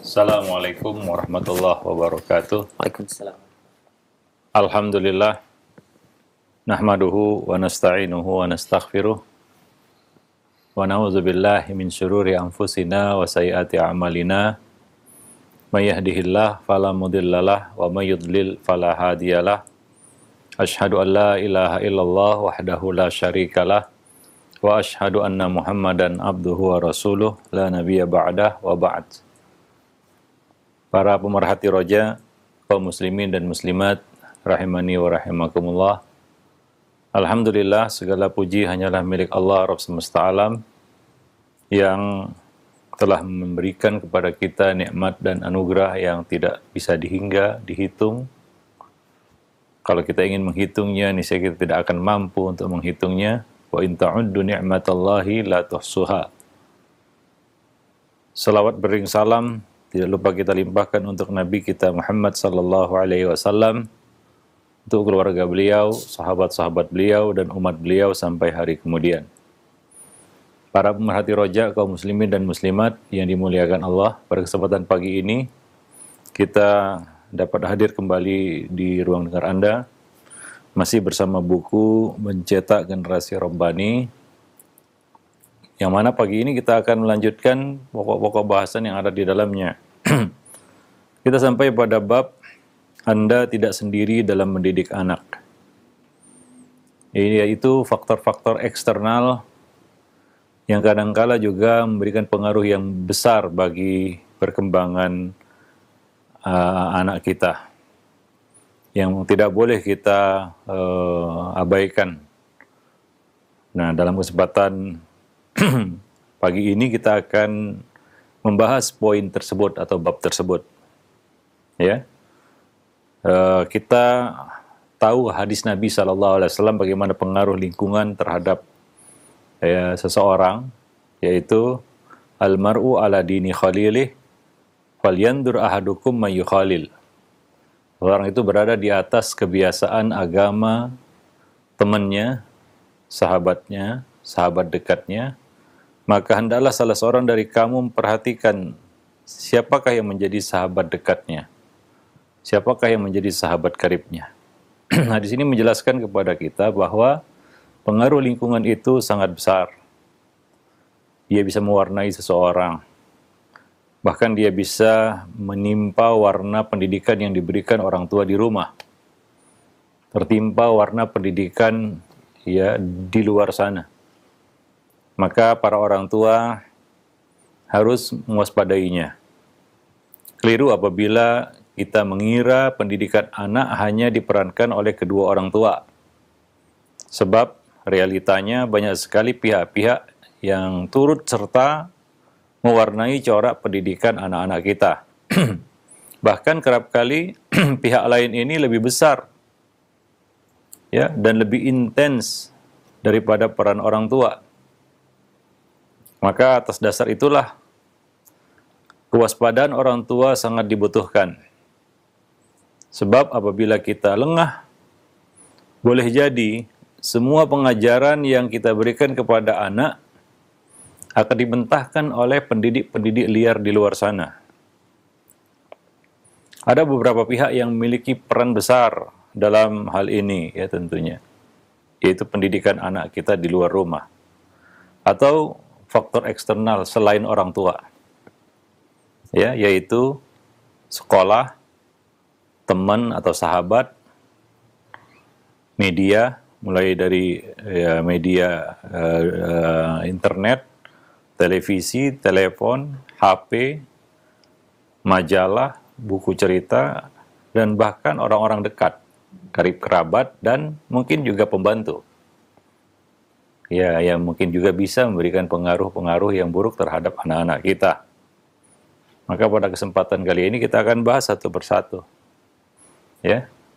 Assalamualaikum warahmatullahi wabarakatuh. Waalaikumsalam. Alhamdulillah. Nahmaduhu wa nasta'inuhu wa nastaghfiruh. Wa na'udzu billahi min syururi anfusina wa sayyiati a'malina. May yahdihillahu fala mudhillalah wa may yudlil fala hadiyalah. Asyhadu an la ilaha illallah wahdahu la syarikalah wa asyhadu anna Muhammadan abduhu wa rasuluh la nabiyya ba'dah wa ba'd. Para pemerhati roja, kaum muslimin dan muslimat, rahimani wa rahimakumullah. Alhamdulillah, segala puji hanyalah milik Allah Rabb semesta alam yang telah memberikan kepada kita nikmat dan anugerah yang tidak bisa dihingga, dihitung. Kalau kita ingin menghitungnya, niscaya kita tidak akan mampu untuk menghitungnya. Wa in ta'uddu ni'matallahi la tuhsuha. Salawat bering salam tidak lupa kita limpahkan untuk Nabi kita Muhammad sallallahu alaihi wasallam, untuk keluarga beliau, sahabat-sahabat beliau, dan umat beliau sampai hari kemudian. Para pemerhati roja, kaum muslimin dan muslimat yang dimuliakan Allah, pada kesempatan pagi ini kita dapat hadir kembali di ruang dengar Anda, masih bersama buku Mencetak Generasi Rabbani, yang mana pagi ini kita akan melanjutkan pokok-pokok bahasan yang ada di dalamnya. Kita sampai pada bab Anda tidak sendiri dalam mendidik anak. Ini yaitu faktor-faktor eksternal yang kadangkala juga memberikan pengaruh yang besar bagi perkembangan anak kita, yang tidak boleh kita abaikan. Nah, dalam kesempatan pagi ini kita akan membahas poin tersebut atau bab tersebut. Ya, kita tahu hadis Nabi SAW bagaimana pengaruh lingkungan terhadap seseorang, yaitu almar'u ala dini khalilih falyandur ahadukum mayyukhalil. Orang itu berada di atas kebiasaan agama temannya, sahabatnya, sahabat dekatnya. Maka hendaklah salah seorang dari kamu memperhatikan siapakah yang menjadi sahabat dekatnya, siapakah yang menjadi sahabat karibnya. Nah, di sini menjelaskan kepada kita bahwa pengaruh lingkungan itu sangat besar. Dia bisa mewarnai seseorang. Bahkan dia bisa menimpa warna pendidikan yang diberikan orang tua di rumah, tertimpa warna pendidikan di luar sana. Maka para orang tua harus mewaspadainya. Keliru apabila kita mengira pendidikan anak hanya diperankan oleh kedua orang tua. Sebab realitanya banyak sekali pihak-pihak yang turut serta mewarnai corak pendidikan anak-anak kita. Bahkan kerap kali pihak lain ini lebih besar dan lebih intens daripada peran orang tua. Maka atas dasar itulah kewaspadaan orang tua sangat dibutuhkan. Sebab apabila kita lengah, boleh jadi semua pengajaran yang kita berikan kepada anak akan dibentahkan oleh pendidik-pendidik liar di luar sana. Ada beberapa pihak yang memiliki peran besar dalam hal ini, ya tentunya, yaitu pendidikan anak kita di luar rumah, atau faktor eksternal selain orang tua, yaitu sekolah, teman atau sahabat, media, mulai dari media internet, televisi, telepon, HP, majalah, buku cerita, dan bahkan orang-orang dekat, karib kerabat, dan mungkin juga pembantu. Yang mungkin juga bisa memberikan pengaruh-pengaruh yang buruk terhadap anak-anak kita. Maka pada kesempatan kali ini kita akan bahas satu persatu.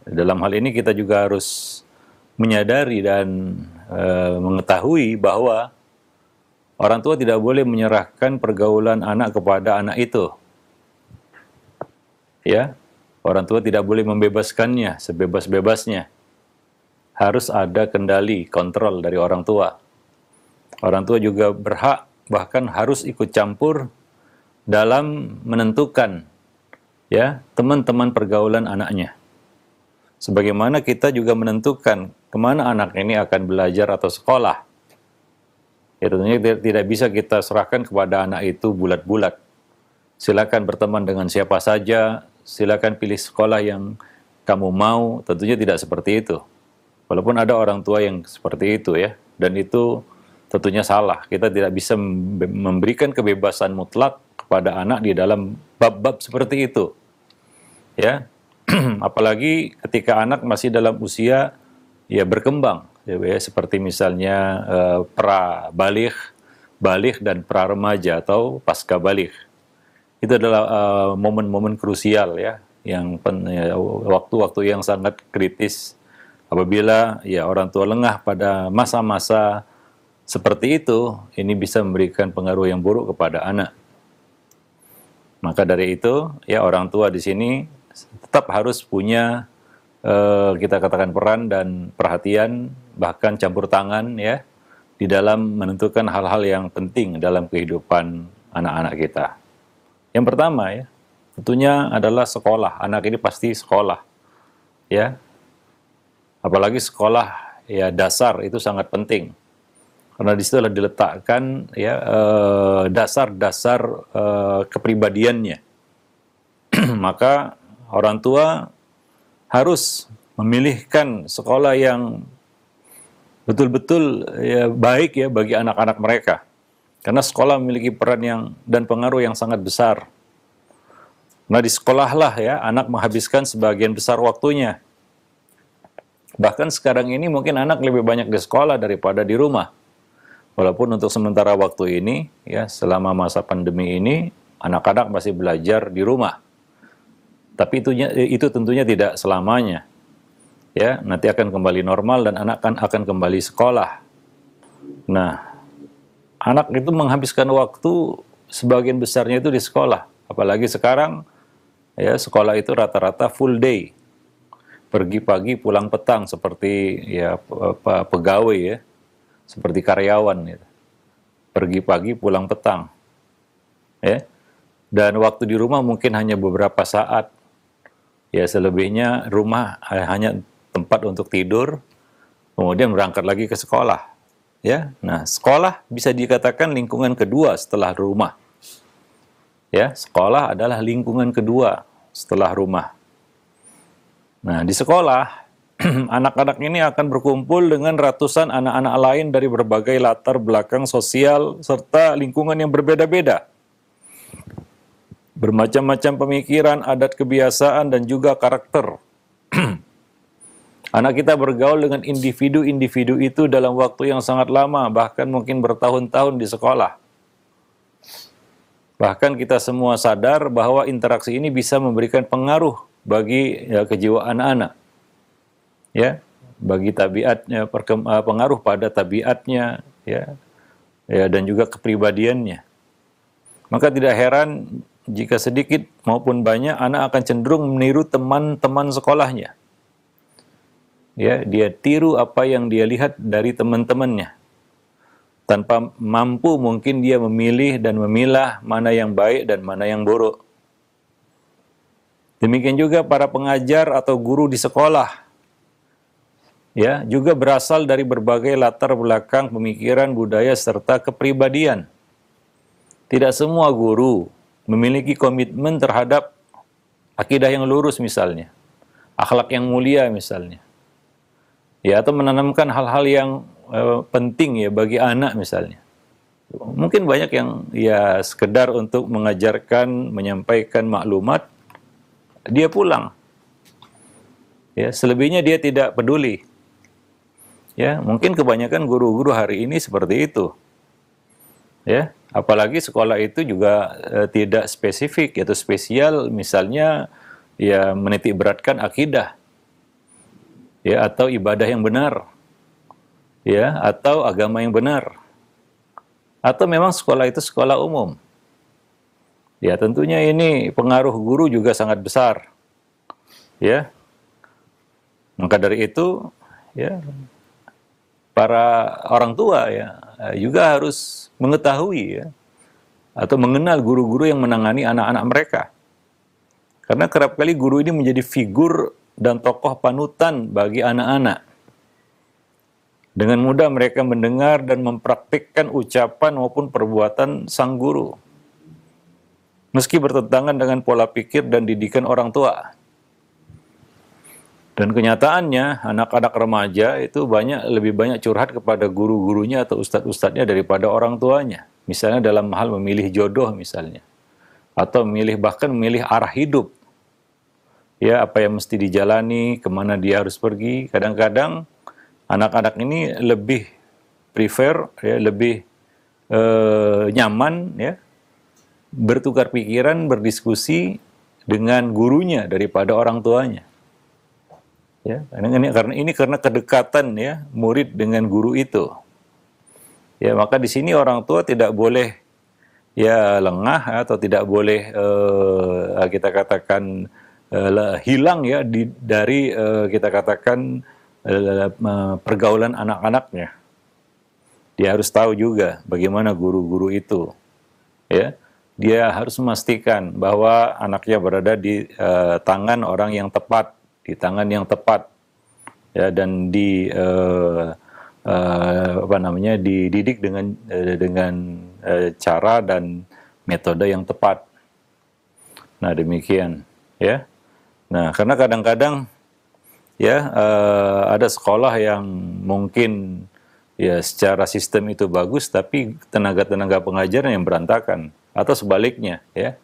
Dalam hal ini kita juga harus menyadari dan mengetahui bahwa orang tua tidak boleh menyerahkan pergaulan anak kepada anak itu. Orang tua tidak boleh membebaskannya sebebas-bebasnya. Harus ada kendali, kontrol dari orang tua. Orang tua juga berhak, bahkan harus ikut campur dalam menentukan ya teman-teman pergaulan anaknya. Sebagaimana kita juga menentukan kemana anak ini akan belajar atau sekolah. Ya tentunya tidak bisa kita serahkan kepada anak itu bulat-bulat. Silakan berteman dengan siapa saja, silakan pilih sekolah yang kamu mau, tentunya tidak seperti itu. Walaupun ada orang tua yang seperti itu ya, dan itu tentunya salah. Kita tidak bisa memberikan kebebasan mutlak kepada anak di dalam bab-bab seperti itu. Ya, apalagi ketika anak masih dalam usia ya berkembang, ya, seperti misalnya pra-baligh, baligh dan pra-remaja atau pasca baligh. Itu adalah momen-momen krusial ya, yang waktu-waktu yang sangat kritis apabila ya orang tua lengah pada masa-masa seperti itu, ini bisa memberikan pengaruh yang buruk kepada anak. Maka dari itu ya orang tua di sini tetap harus punya kita katakan peran dan perhatian, bahkan campur tangan ya di dalam menentukan hal-hal yang penting dalam kehidupan anak-anak kita. Yang pertama ya, tentunya adalah sekolah. Anak ini pasti sekolah, ya. Apalagi sekolah ya dasar itu sangat penting, karena di situ adalah diletakkan ya dasar-dasar kepribadiannya. Maka orang tua harus memilihkan sekolah yang betul-betul ya, baik ya bagi anak-anak mereka. Karena sekolah memiliki peran dan pengaruh yang sangat besar. Nah di sekolahlah ya anak menghabiskan sebagian besar waktunya. Bahkan sekarang ini mungkin anak lebih banyak di sekolah daripada di rumah. Walaupun untuk sementara waktu ini ya selama masa pandemi ini anak-anak masih belajar di rumah. Tapi itu tentunya tidak selamanya. Ya, nanti akan kembali normal dan anak akan kembali sekolah. Nah, anak itu menghabiskan waktu sebagian besarnya itu di sekolah. Apalagi sekarang, ya sekolah itu rata-rata full day. Pergi pagi, pulang petang, seperti ya pegawai ya, seperti karyawan. Gitu. Pergi pagi, pulang petang. Ya. Dan waktu di rumah mungkin hanya beberapa saat. Ya selebihnya rumah hanya tempat untuk tidur, kemudian berangkat lagi ke sekolah. Ya, nah sekolah bisa dikatakan lingkungan kedua setelah rumah. Ya, sekolah adalah lingkungan kedua setelah rumah. Nah, di sekolah anak-anak ini akan berkumpul dengan ratusan anak-anak lain dari berbagai latar belakang sosial serta lingkungan yang berbeda-beda. Bermacam-macam pemikiran, adat kebiasaan dan juga karakter. Anak kita bergaul dengan individu-individu itu dalam waktu yang sangat lama, bahkan mungkin bertahun-tahun di sekolah. Bahkan kita semua sadar bahwa interaksi ini bisa memberikan pengaruh bagi ya, kejiwaan anak. Ya, bagi tabiatnya, pengaruh pada tabiatnya, ya, dan juga kepribadiannya. Maka tidak heran jika sedikit maupun banyak anak akan cenderung meniru teman-teman sekolahnya. Ya, dia tiru apa yang dia lihat dari teman-temannya. Tanpa mampu mungkin dia memilih dan memilah mana yang baik dan mana yang buruk. Demikian juga para pengajar atau guru di sekolah. Ya, juga berasal dari berbagai latar belakang pemikiran, budaya serta kepribadian. Tidak semua guru memiliki komitmen terhadap akidah yang lurus misalnya, akhlak yang mulia misalnya. Ya, atau menanamkan hal-hal yang penting ya bagi anak misalnya. Mungkin banyak yang ya sekedar untuk mengajarkan, menyampaikan maklumat, dia pulang. Ya, selebihnya dia tidak peduli. Ya, mungkin kebanyakan guru-guru hari ini seperti itu. Ya, apalagi sekolah itu juga tidak spesifik atau spesial, misalnya ya menitik beratkan akidah. Ya, atau ibadah yang benar, ya, atau agama yang benar, atau memang sekolah itu sekolah umum. Ya, tentunya ini pengaruh guru juga sangat besar, ya. Maka dari itu, ya, para orang tua ya juga harus mengetahui ya atau mengenal guru-guru yang menangani anak-anak mereka. Karena kerap kali guru ini menjadi figur dan tokoh panutan bagi anak-anak. Dengan mudah mereka mendengar dan mempraktikkan ucapan maupun perbuatan sang guru, meski bertentangan dengan pola pikir dan didikan orang tua. Dan kenyataannya, anak-anak remaja itu lebih banyak curhat kepada guru-gurunya atau ustadz-ustadznya daripada orang tuanya. Misalnya dalam hal memilih jodoh misalnya. Atau bahkan memilih arah hidup. Ya, apa yang mesti dijalani, kemana dia harus pergi. Kadang-kadang anak-anak ini lebih prefer, ya, lebih nyaman, ya, bertukar pikiran, berdiskusi dengan gurunya daripada orang tuanya. Ya, karena kedekatan, ya, murid dengan guru itu. Ya, maka di sini orang tua tidak boleh, ya, lengah atau tidak boleh kita katakan hilang, ya, dari kita katakan pergaulan anak-anaknya. Dia harus tahu juga bagaimana guru-guru itu, ya. Dia harus memastikan bahwa anaknya berada di tangan orang yang tepat, di tangan yang tepat, ya, dan dididik dengan cara dan metode yang tepat. Nah, demikian, ya. Nah, karena kadang-kadang, ya, ada sekolah yang mungkin, ya, secara sistem itu bagus, tapi tenaga-tenaga pengajaran yang berantakan, atau sebaliknya, ya.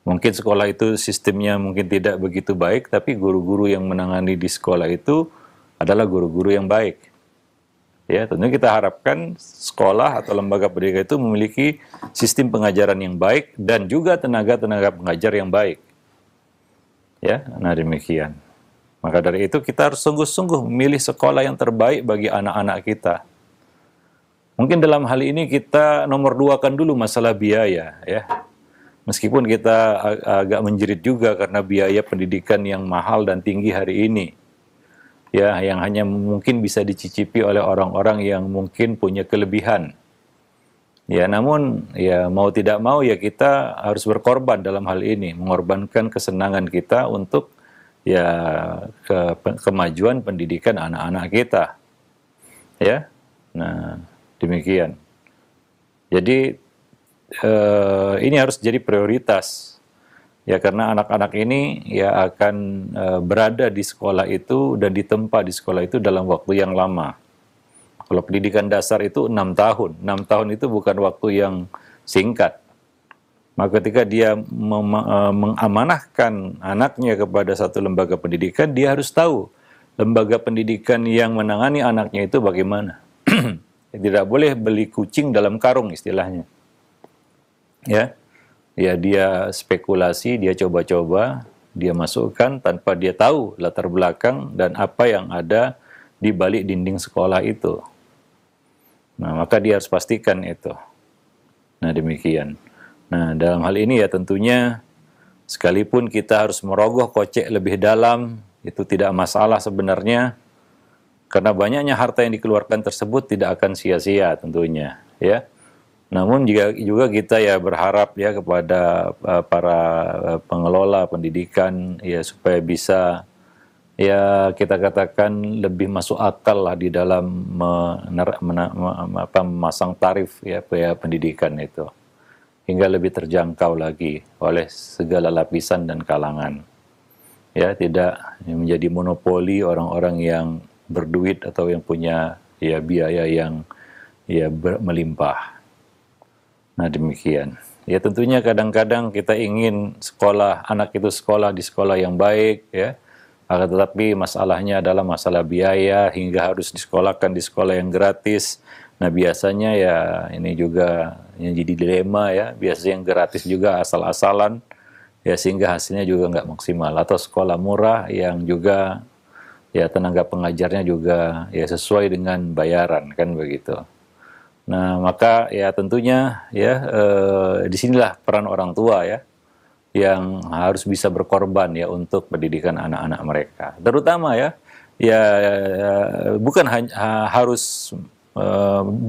Mungkin sekolah itu sistemnya mungkin tidak begitu baik, tapi guru-guru yang menangani di sekolah itu adalah guru-guru yang baik. Ya, tentunya kita harapkan sekolah atau lembaga pendidikan itu memiliki sistem pengajaran yang baik dan juga tenaga-tenaga pengajar yang baik. Ya, nah demikian. Maka dari itu kita harus sungguh-sungguh memilih sekolah yang terbaik bagi anak-anak kita. Mungkin dalam hal ini kita nomor 2-kan dulu masalah biaya, ya. Meskipun kita agak menjerit juga karena biaya pendidikan yang mahal dan tinggi hari ini. Ya, yang hanya mungkin bisa dicicipi oleh orang-orang yang mungkin punya kelebihan. Ya, namun, ya, mau tidak mau, ya, kita harus berkorban dalam hal ini, mengorbankan kesenangan kita untuk, ya, kemajuan pendidikan anak-anak kita. Ya, nah, demikian. Jadi, ini harus jadi prioritas. Ya, karena anak-anak ini, ya, akan berada di sekolah itu dan ditempa di sekolah itu dalam waktu yang lama. Kalau pendidikan dasar itu 6 tahun. 6 tahun itu bukan waktu yang singkat. Maka ketika dia mengamanahkan anaknya kepada satu lembaga pendidikan, dia harus tahu lembaga pendidikan yang menangani anaknya itu bagaimana. Tidak boleh beli kucing dalam karung istilahnya. Ya, ya, dia spekulasi, dia coba-coba, dia masukkan tanpa dia tahu latar belakang dan apa yang ada di balik dinding sekolah itu. Nah, maka dia harus pastikan itu. Nah, demikian. Nah, dalam hal ini, ya, tentunya sekalipun kita harus merogoh kocek lebih dalam, itu tidak masalah sebenarnya, karena banyaknya harta yang dikeluarkan tersebut tidak akan sia-sia tentunya, ya. Namun juga kita, ya, berharap, ya, kepada para pengelola pendidikan, ya, supaya bisa, ya, kita katakan lebih masuk akal lah di dalam memasang tarif, ya, biaya pendidikan itu, hingga lebih terjangkau lagi oleh segala lapisan dan kalangan. Ya, tidak menjadi monopoli orang-orang yang berduit atau yang punya, ya, biaya yang, ya, melimpah. Nah, demikian. Ya, tentunya kadang-kadang kita ingin anak itu sekolah di sekolah yang baik, ya. Akan tetapi masalahnya adalah masalah biaya hingga harus disekolahkan di sekolah yang gratis. Nah, biasanya, ya, ini juga yang jadi dilema, ya. Biasanya yang gratis juga asal-asalan, ya, sehingga hasilnya juga nggak maksimal. Atau sekolah murah yang juga, ya, tenaga pengajarnya juga, ya, sesuai dengan bayaran, kan begitu. Nah, maka, ya, tentunya, ya, disinilah peran orang tua, ya, yang harus bisa berkorban, ya, untuk pendidikan anak-anak mereka. Terutama, ya, bukan harus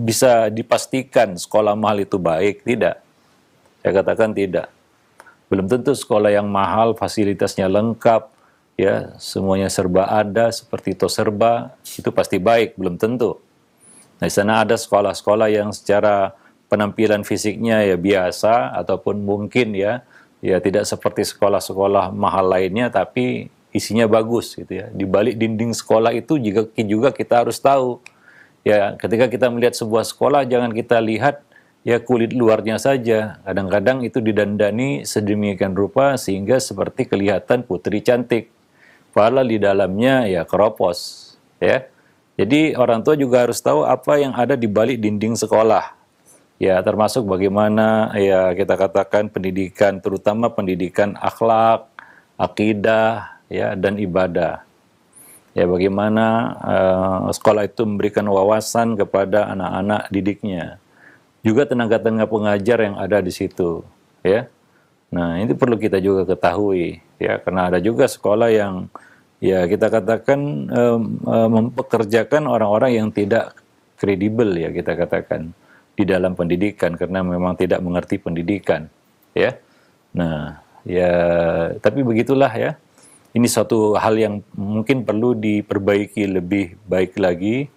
bisa dipastikan sekolah mahal itu baik? Tidak. Saya katakan tidak. Belum tentu sekolah yang mahal, fasilitasnya lengkap, ya semuanya serba ada, seperti Toserba, itu pasti baik, belum tentu. Nah, di sana ada sekolah-sekolah yang secara penampilan fisiknya ya biasa, ataupun mungkin ya tidak seperti sekolah-sekolah mahal lainnya, tapi isinya bagus gitu ya. Di balik dinding sekolah itu juga kita harus tahu, ya ketika kita melihat sebuah sekolah jangan kita lihat ya kulit luarnya saja. Kadang-kadang itu didandani sedemikian rupa sehingga seperti kelihatan putri cantik. Padahal di dalamnya ya keropos, ya. Jadi orang tua juga harus tahu apa yang ada di balik dinding sekolah. Ya, termasuk bagaimana ya kita katakan pendidikan, terutama pendidikan akhlak, akidah, ya dan ibadah. Ya, bagaimana sekolah itu memberikan wawasan kepada anak-anak didiknya. Juga tenaga-tenaga pengajar yang ada di situ, ya. Nah, ini perlu kita juga ketahui, ya, karena ada juga sekolah yang, ya, kita katakan mempekerjakan orang-orang yang tidak kredibel, ya, kita katakan di dalam pendidikan karena memang tidak mengerti pendidikan, ya. Nah, ya, tapi begitulah ya. Ini suatu hal yang mungkin perlu diperbaiki lebih baik lagi,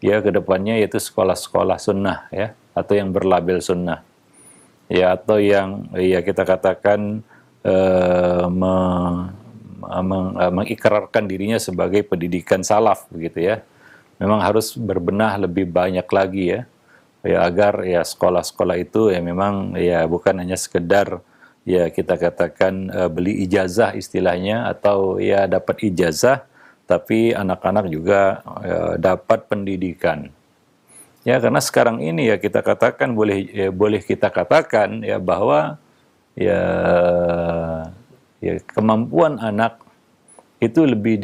ya, ke depannya, yaitu sekolah-sekolah sunnah, ya, atau yang berlabel sunnah, ya, atau yang ya kita katakan mengikrarkan dirinya sebagai pendidikan salaf begitu ya. Memang harus berbenah lebih banyak lagi ya, agar ya sekolah-sekolah itu ya memang ya bukan hanya sekedar ya kita katakan beli ijazah istilahnya, atau ya dapat ijazah, tapi anak-anak juga dapat pendidikan. Ya, karena sekarang ini ya kita katakan boleh kita katakan ya bahwa ya kemampuan anak itu lebih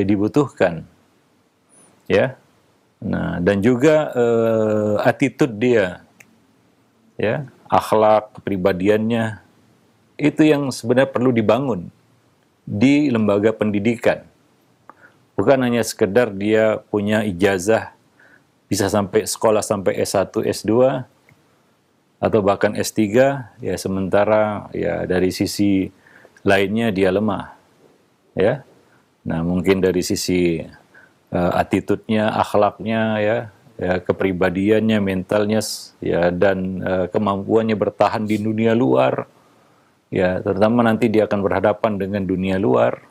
dibutuhkan, ya. Nah, dan juga attitude dia, ya, akhlak, kepribadiannya, itu yang sebenarnya perlu dibangun di lembaga pendidikan. Bukan hanya sekedar dia punya ijazah, bisa sampai sekolah sampai S1, S2, atau bahkan S3, ya sementara ya dari sisi lainnya dia lemah, ya. Nah, mungkin dari sisi attitude-nya, akhlaknya, ya, kepribadiannya, mentalnya, ya, dan kemampuannya bertahan di dunia luar, ya, terutama nanti dia akan berhadapan dengan dunia luar.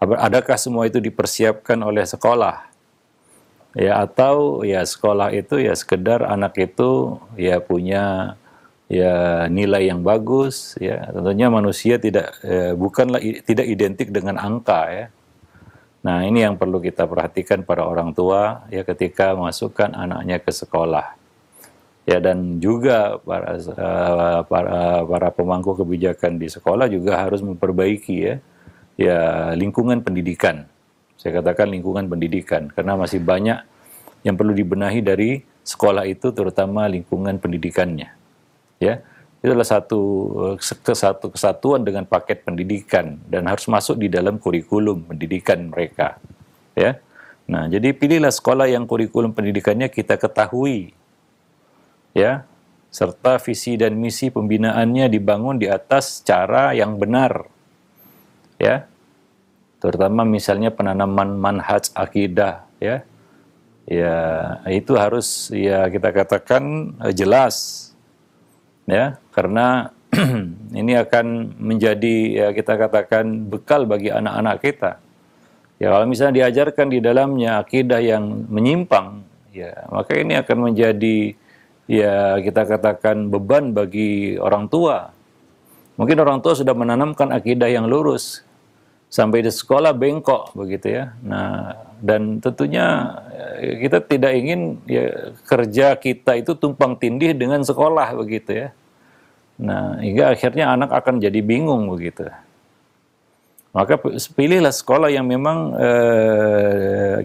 Adakah semua itu dipersiapkan oleh sekolah? Ya, atau ya sekolah itu ya sekedar anak itu ya punya ya nilai yang bagus, ya. Tentunya manusia bukanlah tidak identik dengan angka, ya. Nah, ini yang perlu kita perhatikan para orang tua ya ketika memasukkan anaknya ke sekolah. Ya, dan juga para pemangku kebijakan di sekolah juga harus memperbaiki ya lingkungan pendidikan. Saya katakan lingkungan pendidikan, karena masih banyak yang perlu dibenahi dari sekolah itu, terutama lingkungan pendidikannya. Ya, itu adalah satu kesatuan dengan paket pendidikan dan harus masuk di dalam kurikulum pendidikan mereka. Ya, nah jadi pilihlah sekolah yang kurikulum pendidikannya kita ketahui, ya, serta visi dan misi pembinaannya dibangun di atas cara yang benar, ya. Terutama misalnya penanaman manhaj akidah, ya, itu harus ya kita katakan jelas, ya, karena ini akan menjadi ya kita katakan bekal bagi anak-anak kita. Ya, kalau misalnya diajarkan di dalamnya akidah yang menyimpang, ya maka ini akan menjadi ya kita katakan beban bagi orang tua. Mungkin orang tua sudah menanamkan akidah yang lurus, sampai di sekolah bengkok begitu ya. Nah, dan tentunya kita tidak ingin ya kerja kita itu tumpang tindih dengan sekolah begitu ya. Nah, hingga akhirnya anak akan jadi bingung begitu. Maka pilihlah sekolah yang memang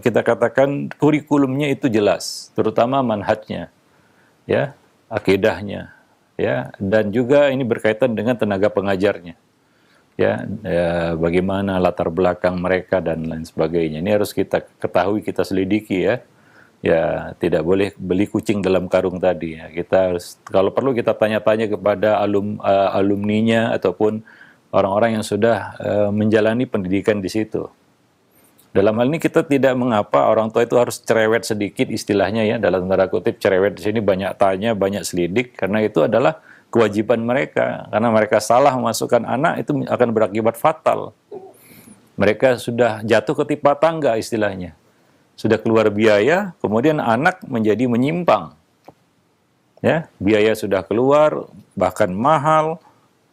kita katakan kurikulumnya itu jelas, terutama manhajnya, ya, akidahnya, ya, dan juga ini berkaitan dengan tenaga pengajarnya. Ya, bagaimana latar belakang mereka dan lain sebagainya. Ini harus kita ketahui, kita selidiki ya. ya tidak boleh beli kucing dalam karung tadi. Ya. Kita kalau perlu kita tanya-tanya kepada alumninya ataupun orang-orang yang sudah menjalani pendidikan di situ. Dalam hal ini kita tidak mengapa orang tua itu harus cerewet sedikit istilahnya ya, dalam tanda kutip cerewet di sini banyak tanya, banyak selidik, karena itu adalah kewajiban mereka. Karena mereka salah memasukkan anak itu akan berakibat fatal. Mereka sudah jatuh ketimpa tangga istilahnya. Sudah keluar biaya, kemudian anak menjadi menyimpang. Ya, biaya sudah keluar, bahkan mahal,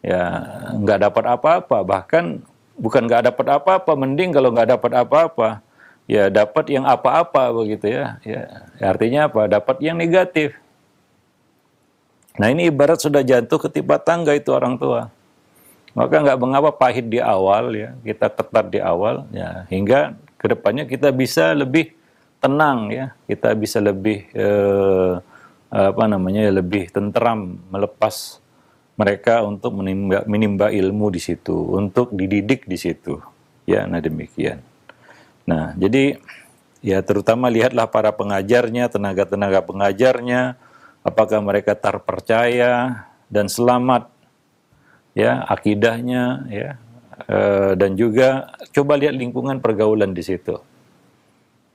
ya nggak dapat apa-apa, bahkan bukan nggak dapat apa-apa, mending kalau nggak dapat apa-apa, ya dapat yang apa-apa begitu ya. Ya, artinya apa? Dapat yang negatif. Nah ini ibarat sudah jatuh ketimpa tangga itu orang tua. Maka nggak mengapa pahit di awal ya, kita ketat di awal ya, hingga kedepannya kita bisa lebih tenang ya, kita bisa lebih lebih tentram melepas mereka untuk menimba ilmu di situ, untuk dididik di situ. Ya, nah demikian. Nah, jadi ya terutama lihatlah para pengajarnya, tenaga-tenaga pengajarnya, apakah mereka terpercaya dan selamat ya akidahnya ya, dan juga coba lihat lingkungan pergaulan di situ.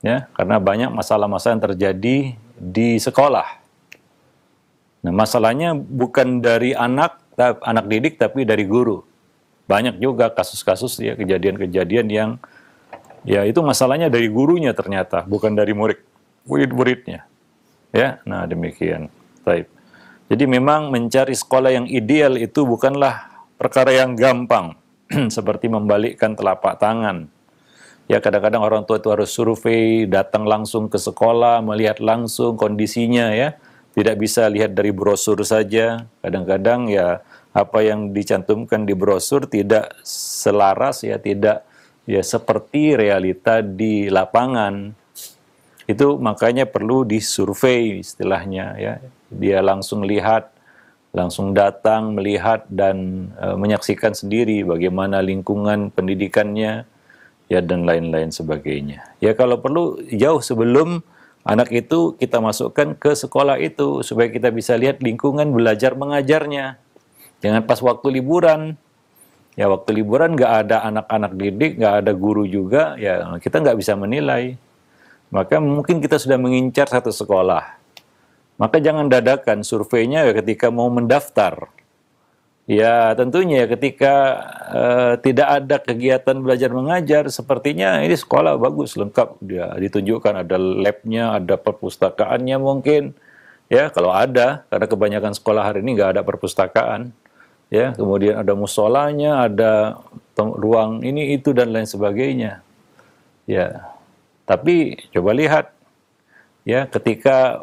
Ya, karena banyak masalah-masalah yang terjadi di sekolah. Nah, masalahnya bukan dari anak didik, tapi dari guru. Banyak juga kasus-kasus ya, kejadian-kejadian yang ya itu masalahnya dari gurunya ternyata, bukan dari murid-muridnya. Ya, nah demikian. Baik. Jadi memang mencari sekolah yang ideal itu bukanlah perkara yang gampang, seperti membalikkan telapak tangan. Ya, kadang-kadang orang tua itu harus survei, datang langsung ke sekolah, melihat langsung kondisinya ya. Tidak bisa lihat dari brosur saja. Kadang-kadang ya apa yang dicantumkan di brosur tidak selaras ya, tidak ya seperti realita di lapangan. Itu makanya perlu disurvei istilahnya ya. Dia langsung lihat, langsung datang melihat dan menyaksikan sendiri bagaimana lingkungan pendidikannya ya dan lain-lain sebagainya. Ya kalau perlu jauh sebelum anak itu kita masukkan ke sekolah itu supaya kita bisa lihat lingkungan belajar mengajarnya. Jangan pas waktu liburan. Ya waktu liburan nggak ada anak-anak didik, nggak ada guru juga, ya kita nggak bisa menilai. Maka mungkin kita sudah mengincar satu sekolah. Maka jangan dadakan surveinya ketika mau mendaftar. Ya tentunya ketika tidak ada kegiatan belajar mengajar, sepertinya ini sekolah bagus, lengkap, dia ditunjukkan ada labnya, ada perpustakaannya mungkin, ya kalau ada, karena kebanyakan sekolah hari ini nggak ada perpustakaan, ya kemudian ada musolanya, ada ruang ini itu dan lain sebagainya, ya. Tapi coba lihat. Ya, ketika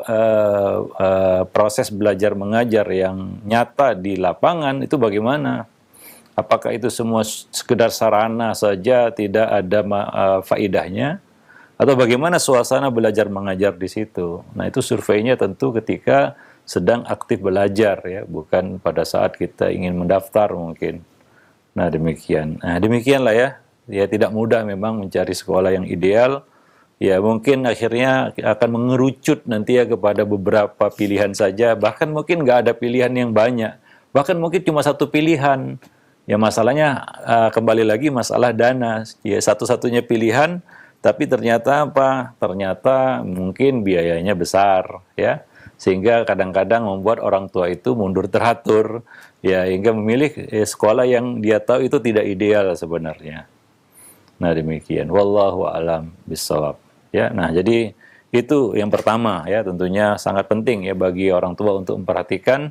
proses belajar mengajar yang nyata di lapangan itu bagaimana? Apakah itu semua sekedar sarana saja, tidak ada faedahnya? Atau bagaimana suasana belajar mengajar di situ? Nah, itu surveinya tentu ketika sedang aktif belajar ya, bukan pada saat kita ingin mendaftar mungkin. Nah, demikian. Nah, demikianlah ya. Ya tidak mudah memang mencari sekolah yang ideal. Ya mungkin akhirnya akan mengerucut nanti ya kepada beberapa pilihan saja, bahkan mungkin nggak ada pilihan yang banyak, bahkan mungkin cuma satu pilihan. Ya masalahnya kembali lagi masalah dana, ya satu-satunya pilihan, tapi ternyata apa? Ternyata mungkin biayanya besar, ya sehingga kadang-kadang membuat orang tua itu mundur teratur, ya hingga memilih sekolah yang dia tahu itu tidak ideal sebenarnya. Nah demikian, wallahu a'lam bishawab. Ya, nah jadi itu yang pertama ya, tentunya sangat penting ya bagi orang tua untuk memperhatikan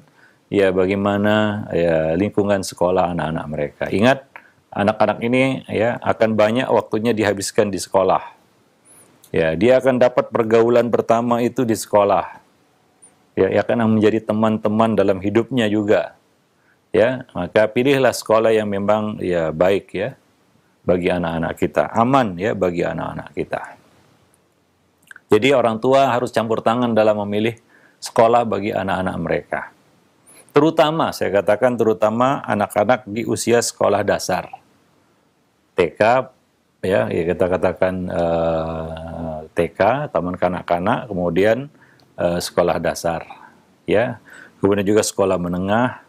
ya bagaimana ya lingkungan sekolah anak-anak mereka. Ingat, anak-anak ini ya akan banyak waktunya dihabiskan di sekolah. Ya, dia akan dapat pergaulan pertama itu di sekolah. Ya, akan menjadi teman-teman dalam hidupnya juga. Ya, maka pilihlah sekolah yang memang ya baik ya bagi anak-anak kita, aman ya bagi anak-anak kita. Jadi orang tua harus campur tangan dalam memilih sekolah bagi anak-anak mereka. Terutama, saya katakan terutama anak-anak di usia sekolah dasar. TK, ya kita katakan TK, taman kanak-kanak, kemudian sekolah dasar, ya. Kemudian juga sekolah menengah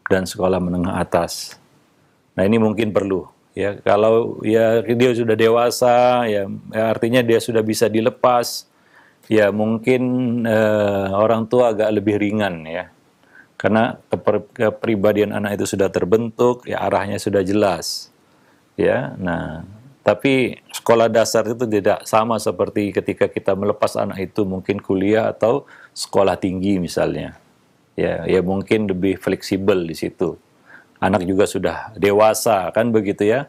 dan sekolah menengah atas. Nah, ini mungkin perlu, ya. Kalau ya dia sudah dewasa, ya artinya dia sudah bisa dilepas, ya mungkin orang tua agak lebih ringan, ya. Karena kepribadian anak itu sudah terbentuk, ya arahnya sudah jelas, ya. Nah, tapi sekolah dasar itu tidak sama seperti ketika kita melepas anak itu mungkin kuliah atau sekolah tinggi misalnya. Ya, ya mungkin lebih fleksibel di situ. Anak juga sudah dewasa, kan begitu ya.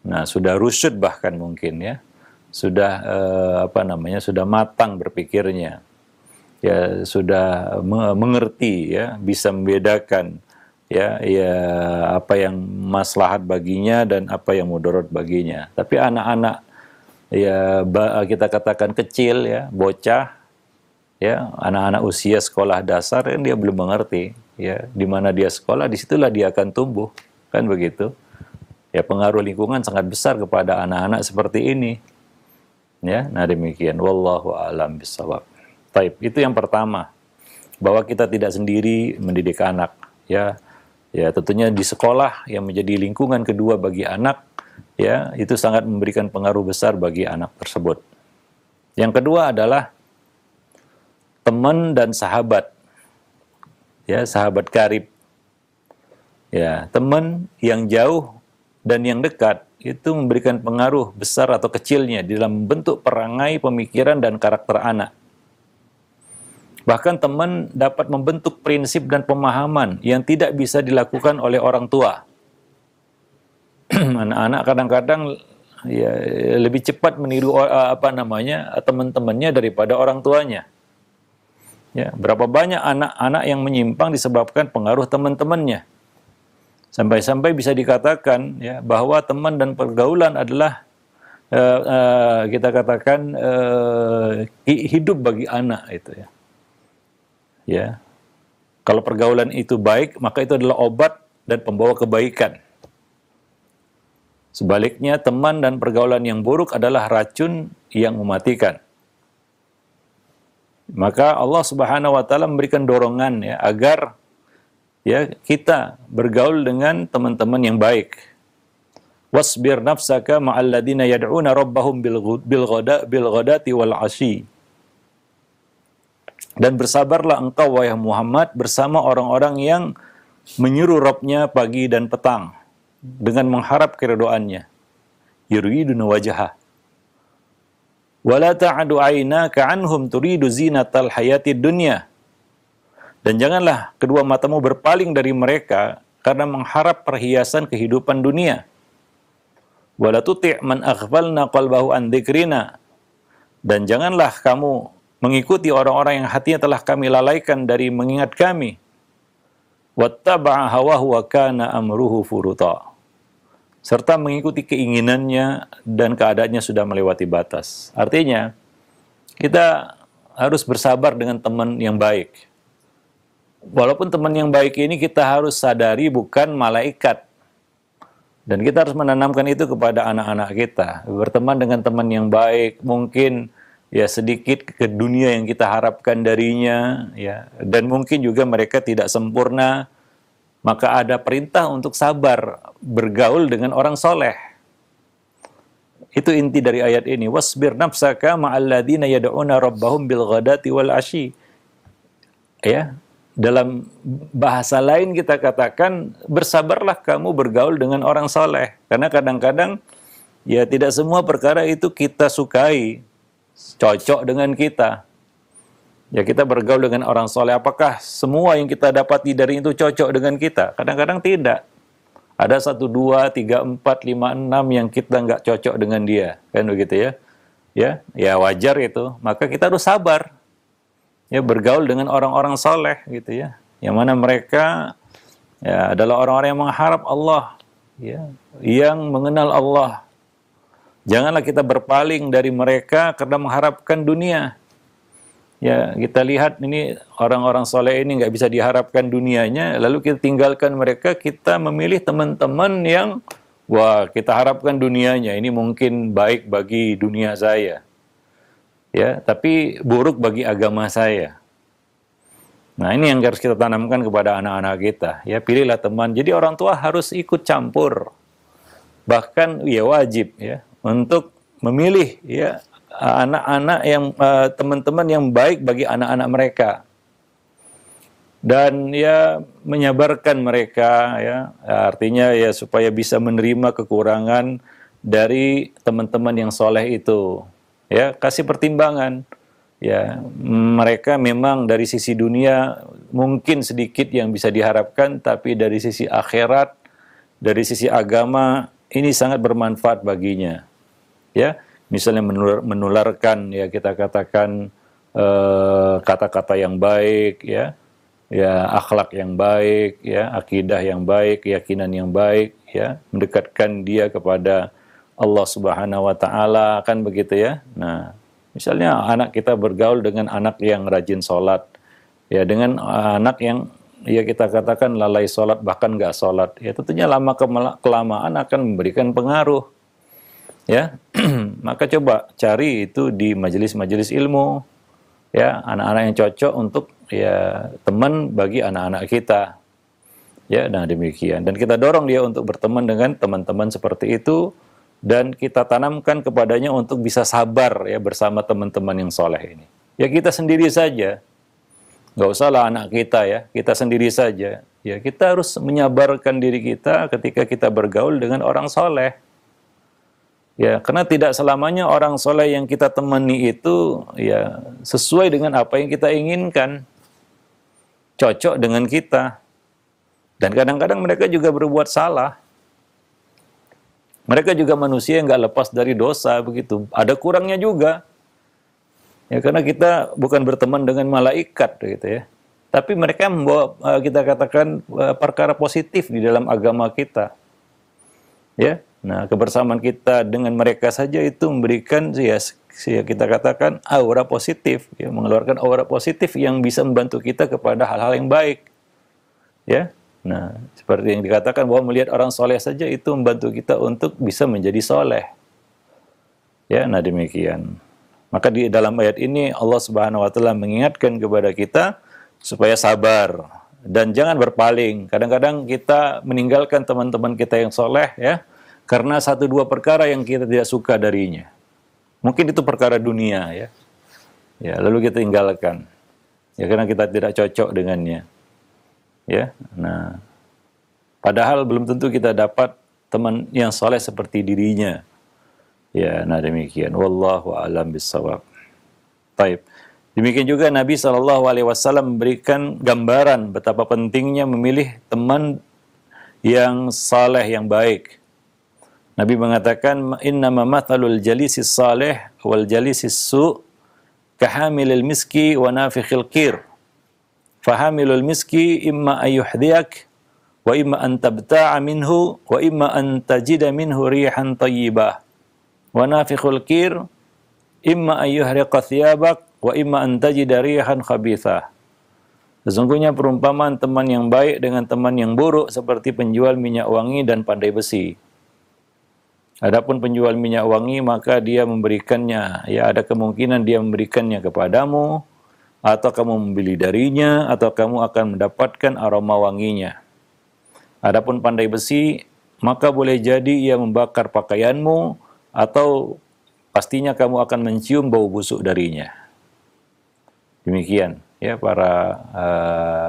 Nah, sudah rusyud bahkan mungkin ya. Sudah sudah matang berpikirnya. Ya, sudah mengerti ya, bisa membedakan ya apa yang maslahat baginya dan apa yang mudarat baginya. Tapi anak-anak ya kita katakan kecil ya, bocah ya, anak-anak usia sekolah dasar kan dia belum mengerti ya, di mana dia sekolah disitulah dia akan tumbuh, kan begitu ya. Pengaruh lingkungan sangat besar kepada anak-anak seperti ini ya. Nah, demikian, wallahu a'lam bishawab. Taib, itu yang pertama, bahwa kita tidak sendiri mendidik anak ya. Ya, tentunya di sekolah yang menjadi lingkungan kedua bagi anak ya, itu sangat memberikan pengaruh besar bagi anak tersebut. Yang kedua adalah teman dan sahabat. Ya, sahabat karib. Ya, teman yang jauh dan yang dekat itu memberikan pengaruh besar atau kecilnya dalam bentuk perangai, pemikiran dan karakter anak. Bahkan teman dapat membentuk prinsip dan pemahaman yang tidak bisa dilakukan oleh orang tua. Anak-anak kadang-kadang ya lebih cepat meniru teman-temannya daripada orang tuanya. Ya, berapa banyak anak-anak yang menyimpang disebabkan pengaruh teman-temannya. Sampai-sampai bisa dikatakan ya bahwa teman dan pergaulan adalah kita katakan hidup bagi anak itu ya. Ya, kalau pergaulan itu baik, maka itu adalah obat dan pembawa kebaikan. Sebaliknya, teman dan pergaulan yang buruk adalah racun yang mematikan. Maka Allah Subhanahu wa taala memberikan dorongan ya agar ya kita bergaul dengan teman-teman yang baik. Wasbir nafsaka ma'al ladina yad'una rabbahum bil ghadati wal 'ashi. Dan bersabarlah engkau wahai Muhammad bersama orang-orang yang menyeru Rabb-nya pagi dan petang dengan mengharap keridhaannya. Yuriduna wajhah. Wala ta'adu 'ainaka 'anhum turidu zinatal hayatid dunya. Dan janganlah kedua matamu berpaling dari mereka karena mengharap perhiasan kehidupan dunia. Wala tuti' man aghfalna qalbahu an dzikrina. Dan janganlah kamu mengikuti orang-orang yang hatinya telah kami lalaikan dari mengingat kami. Wattaba'a hawahu wa kana amruhu furuta. Serta mengikuti keinginannya dan keadaannya sudah melewati batas. Artinya, kita harus bersabar dengan teman yang baik. Walaupun teman yang baik ini kita harus sadari bukan malaikat. Dan kita harus menanamkan itu kepada anak-anak kita. Berteman dengan teman yang baik, mungkin ya sedikit ke dunia yang kita harapkan darinya, ya, dan mungkin juga mereka tidak sempurna, maka ada perintah untuk sabar bergaul dengan orang soleh. Itu inti dari ayat ini. Wasbir nafsaka ma'al ladina yad'una rabbahum bil ghadati wal 'ashi. Ya, dalam bahasa lain kita katakan bersabarlah kamu bergaul dengan orang soleh, karena kadang-kadang ya tidak semua perkara itu kita sukai, cocok dengan kita. Ya, kita bergaul dengan orang soleh, apakah semua yang kita dapati dari itu cocok dengan kita? Kadang-kadang tidak. Ada 1, 2, 3, 4, 5, 6 yang kita nggak cocok dengan dia. Kan begitu ya? Ya wajar itu. Maka kita harus sabar. Ya, bergaul dengan orang-orang soleh gitu ya. Yang mana mereka ya adalah orang-orang yang mengharap Allah. Ya, yang mengenal Allah. Janganlah kita berpaling dari mereka karena mengharapkan dunia. Ya, kita lihat ini orang-orang soleh ini nggak bisa diharapkan dunianya, lalu kita tinggalkan mereka, kita memilih teman-teman yang, wah, kita harapkan dunianya, ini mungkin baik bagi dunia saya. ya, tapi buruk bagi agama saya. Nah, ini yang harus kita tanamkan kepada anak-anak kita. Ya, pilihlah teman. Jadi orang tua harus ikut campur. Bahkan ya wajib ya untuk memilih ya anak-anak yang teman-teman yang baik bagi anak-anak mereka. Dan ya menyabarkan mereka ya, artinya ya supaya bisa menerima kekurangan dari teman-teman yang soleh itu. Ya, kasih pertimbangan. Ya, mereka memang dari sisi dunia mungkin sedikit yang bisa diharapkan, tapi dari sisi akhirat, dari sisi agama ini sangat bermanfaat baginya. Ya, misalnya menularkan ya kita katakan kata-kata yang baik, ya, akhlak yang baik, ya, akidah yang baik, keyakinan yang baik, ya, mendekatkan dia kepada Allah Subhanahu wa taala, kan begitu ya. Nah, misalnya anak kita bergaul dengan anak yang rajin sholat, ya dengan anak yang ya kita katakan lalai sholat bahkan nggak sholat, ya tentunya kelamaan akan memberikan pengaruh, ya. Maka coba cari itu di majelis-majelis ilmu, ya anak-anak yang cocok untuk ya teman bagi anak-anak kita, ya. Nah demikian, dan kita dorong dia untuk berteman dengan teman-teman seperti itu. Dan kita tanamkan kepadanya untuk bisa sabar ya bersama teman-teman yang soleh ini. Ya kita sendiri saja, nggak usahlah anak kita ya, kita sendiri saja. Ya kita harus menyabarkan diri kita ketika kita bergaul dengan orang soleh. Ya karena tidak selamanya orang soleh yang kita temani itu ya sesuai dengan apa yang kita inginkan, cocok dengan kita. Dan kadang-kadang mereka juga berbuat salah. Mereka juga manusia yang nggak lepas dari dosa, begitu. Ada kurangnya juga. Ya, karena kita bukan berteman dengan malaikat, gitu ya. Tapi mereka membawa, kita katakan, perkara positif di dalam agama kita. Ya, nah kebersamaan kita dengan mereka saja itu memberikan, ya kita katakan, aura positif. Ya, mengeluarkan aura positif yang bisa membantu kita kepada hal-hal yang baik. Ya. Nah, seperti yang dikatakan bahwa melihat orang soleh saja itu membantu kita untuk bisa menjadi soleh. Ya, nah demikian. Maka di dalam ayat ini Allah Subhanahu wa taala mengingatkan kepada kita supaya sabar dan jangan berpaling. Kadang-kadang kita meninggalkan teman-teman kita yang soleh ya karena satu dua perkara yang kita tidak suka darinya. Mungkin itu perkara dunia ya. Ya, lalu kita tinggalkan. Ya karena kita tidak cocok dengannya. Ya, nah, padahal belum tentu kita dapat teman yang soleh seperti dirinya. Ya, nah demikian. Wallahu a'lam bishawab. Baik. Demikian juga Nabi SAW memberikan gambaran betapa pentingnya memilih teman yang saleh, yang baik. Nabi mengatakan, innama mathalul jalisis saleh wal jalisis su' kahamilil miski wa nafikhil qir. Fahamilul miski imma ayuhdhiyak wa imma an tabta'a minhu wa imma an tajida minhu rihan tayyibah wa nafikhul qir imma ayuhriqa thiyabak wa imma an tajida rihan khabithah. Sesungguhnya perumpamaan teman yang baik dengan teman yang buruk seperti penjual minyak wangi dan pandai besi. Adapun penjual minyak wangi maka dia memberikannya, ya ada kemungkinan dia memberikannya kepadamu, atau kamu membeli darinya, atau kamu akan mendapatkan aroma wanginya. Adapun pandai besi, maka boleh jadi ia membakar pakaianmu, atau pastinya kamu akan mencium bau busuk darinya. Demikian, ya para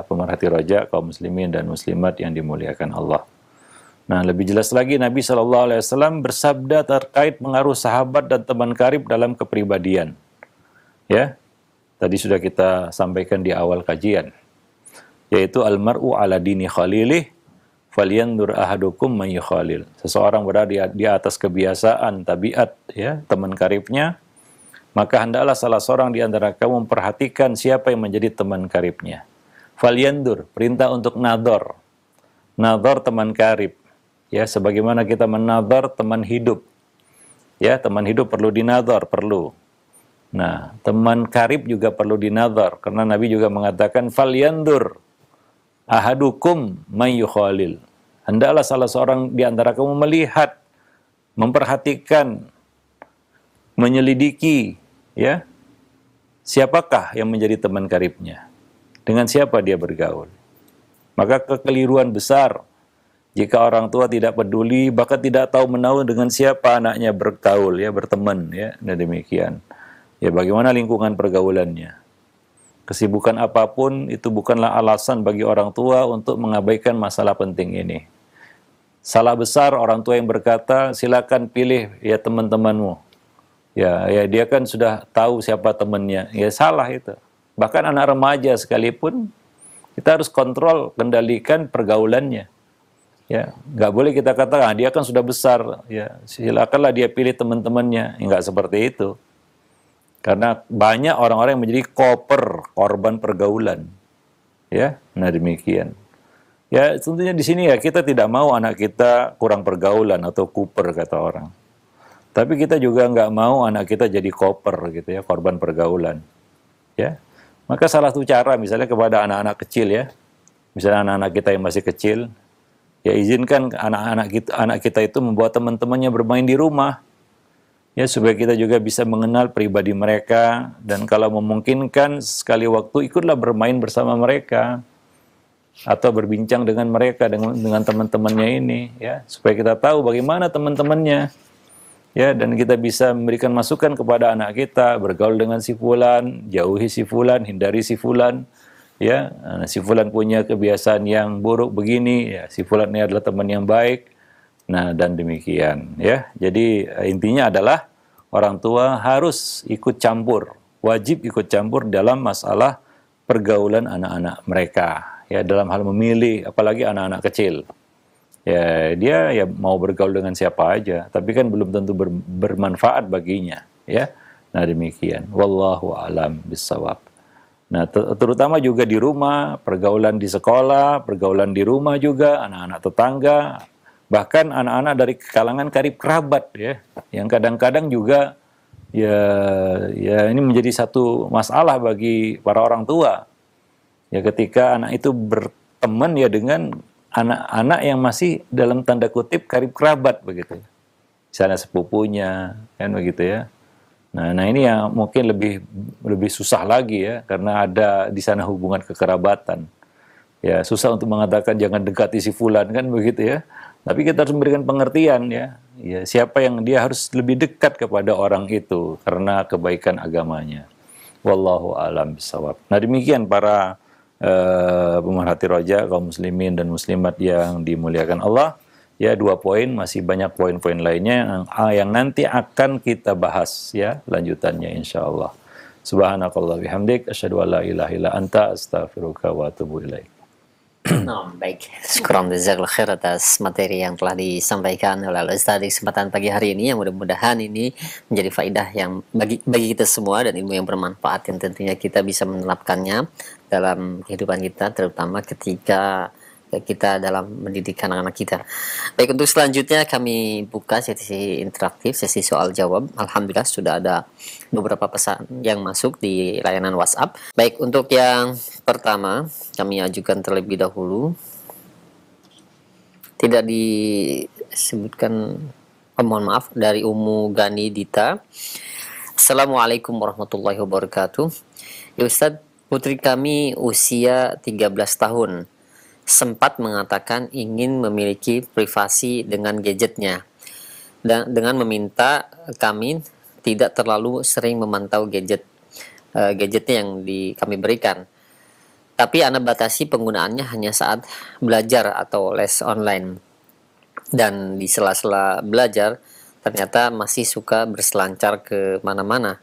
pemerhati roja, kaum muslimin dan muslimat yang dimuliakan Allah. Nah, lebih jelas lagi Nabi SAW bersabda terkait pengaruh sahabat dan teman karib dalam kepribadian. Ya, tadi sudah kita sampaikan di awal kajian, yaitu almar'u ala dini khalilih falyandur ahadukum man yukhalil. Seseorang berada di atas kebiasaan tabiat ya teman karibnya, maka hendaklah salah seorang di antara kamu memperhatikan siapa yang menjadi teman karibnya. Falyandur, perintah untuk nador. Nador teman karib. Ya, sebagaimana kita menador teman hidup. Ya, teman hidup perlu dinador, perlu. Nah, teman karib juga perlu dinadhar karena Nabi juga mengatakan falyandur ahadukum may yukhalil. Hendaklah salah seorang di antara kamu melihat, memperhatikan, menyelidiki ya siapakah yang menjadi teman karibnya? Dengan siapa dia bergaul? Maka kekeliruan besar jika orang tua tidak peduli, bahkan tidak tahu menahu dengan siapa anaknya bergaul, ya, berteman, ya, dan demikian. Ya, bagaimana lingkungan pergaulannya? Kesibukan apapun itu bukanlah alasan bagi orang tua untuk mengabaikan masalah penting ini. Salah besar orang tua yang berkata, silakan pilih ya teman-temanmu. Ya, dia kan sudah tahu siapa temannya. Ya, salah itu. Bahkan anak remaja sekalipun kita harus kontrol, kendalikan pergaulannya. Ya, nggak boleh kita katakan dia kan sudah besar, ya silakanlah dia pilih teman-temannya. Nggak seperti itu. Karena banyak orang-orang yang menjadi korban pergaulan. Ya, nah demikian. Ya, tentunya di sini ya kita tidak mau anak kita kurang pergaulan atau kuper kata orang. Tapi kita juga nggak mau anak kita jadi koper gitu ya, korban pergaulan. Ya, maka salah satu cara misalnya kepada anak-anak kecil ya, misalnya anak-anak kita yang masih kecil, ya izinkan anak kita itu membawa teman-temannya bermain di rumah, ya supaya kita juga bisa mengenal pribadi mereka dan kalau memungkinkan sekali waktu ikutlah bermain bersama mereka atau berbincang dengan mereka dengan teman-temannya ini, ya supaya kita tahu bagaimana teman-temannya. Ya, dan kita bisa memberikan masukan kepada anak kita, bergaul dengan si fulan, jauhi si fulan, hindari si fulan. Ya, si fulan punya kebiasaan yang buruk begini, ya, si fulan ini adalah teman yang baik. Nah, dan demikian, ya. Jadi intinya adalah orang tua harus ikut campur, wajib ikut campur dalam masalah pergaulan anak-anak mereka. Ya, dalam hal memilih, apalagi anak-anak kecil. Ya, dia ya mau bergaul dengan siapa aja, tapi kan belum tentu bermanfaat baginya, ya. Nah, demikian. Wallahu a'lam bishawab. Nah, terutama juga di rumah, pergaulan di sekolah, pergaulan di rumah juga, anak-anak tetangga, bahkan anak-anak dari kalangan karib kerabat, ya, yang kadang-kadang juga ya ini menjadi satu masalah bagi para orang tua. Ya, ketika anak itu berteman ya dengan anak-anak yang masih dalam tanda kutip karib kerabat begitu, misalnya sepupunya, kan begitu ya. Nah ini yang mungkin lebih susah lagi ya, karena ada di sana hubungan kekerabatan. Ya susah untuk mengatakan jangan dekati si fulan kan begitu ya. Tapi kita harus memberikan pengertian ya. Ya siapa yang dia harus lebih dekat kepada orang itu karena kebaikan agamanya. Wallahu a'lam bishawab. Nah demikian para pemerhati roja, kaum muslimin dan muslimat yang dimuliakan Allah. Ya, 2 poin, masih banyak poin-poin lainnya yang nanti akan kita bahas ya lanjutannya insyaallah. Subhanakallah bihamdik asyhadu an la ilaha illa anta astaghfiruka wa atubu ilaik. Nah, baik. Syukran jazakallahu khair atas materi yang telah disampaikan oleh Ustaz di kesempatan pagi hari ini, yang mudah-mudahan ini menjadi faedah yang bagi kita semua dan ilmu yang bermanfaat yang tentunya kita bisa menerapkannya dalam kehidupan kita, terutama ketika kita dalam mendidik anak-anak kita. Baik, untuk selanjutnya kami buka sesi interaktif, sesi soal jawab. Alhamdulillah sudah ada beberapa pesan yang masuk di layanan WhatsApp. Baik, untuk yang pertama kami ajukan terlebih dahulu. Tidak disebutkan, mohon maaf, dari Ummu Gani Dita. Assalamualaikum warahmatullahi wabarakatuh. Ya Ustadz, putri kami usia 13 tahun. Sempat mengatakan ingin memiliki privasi dengan gadgetnya dan dengan meminta kami tidak terlalu sering memantau gadgetnya yang kami berikan. Tapi Ana batasi penggunaannya hanya saat belajar atau les online. Dan di sela-sela belajar ternyata masih suka berselancar ke mana-mana.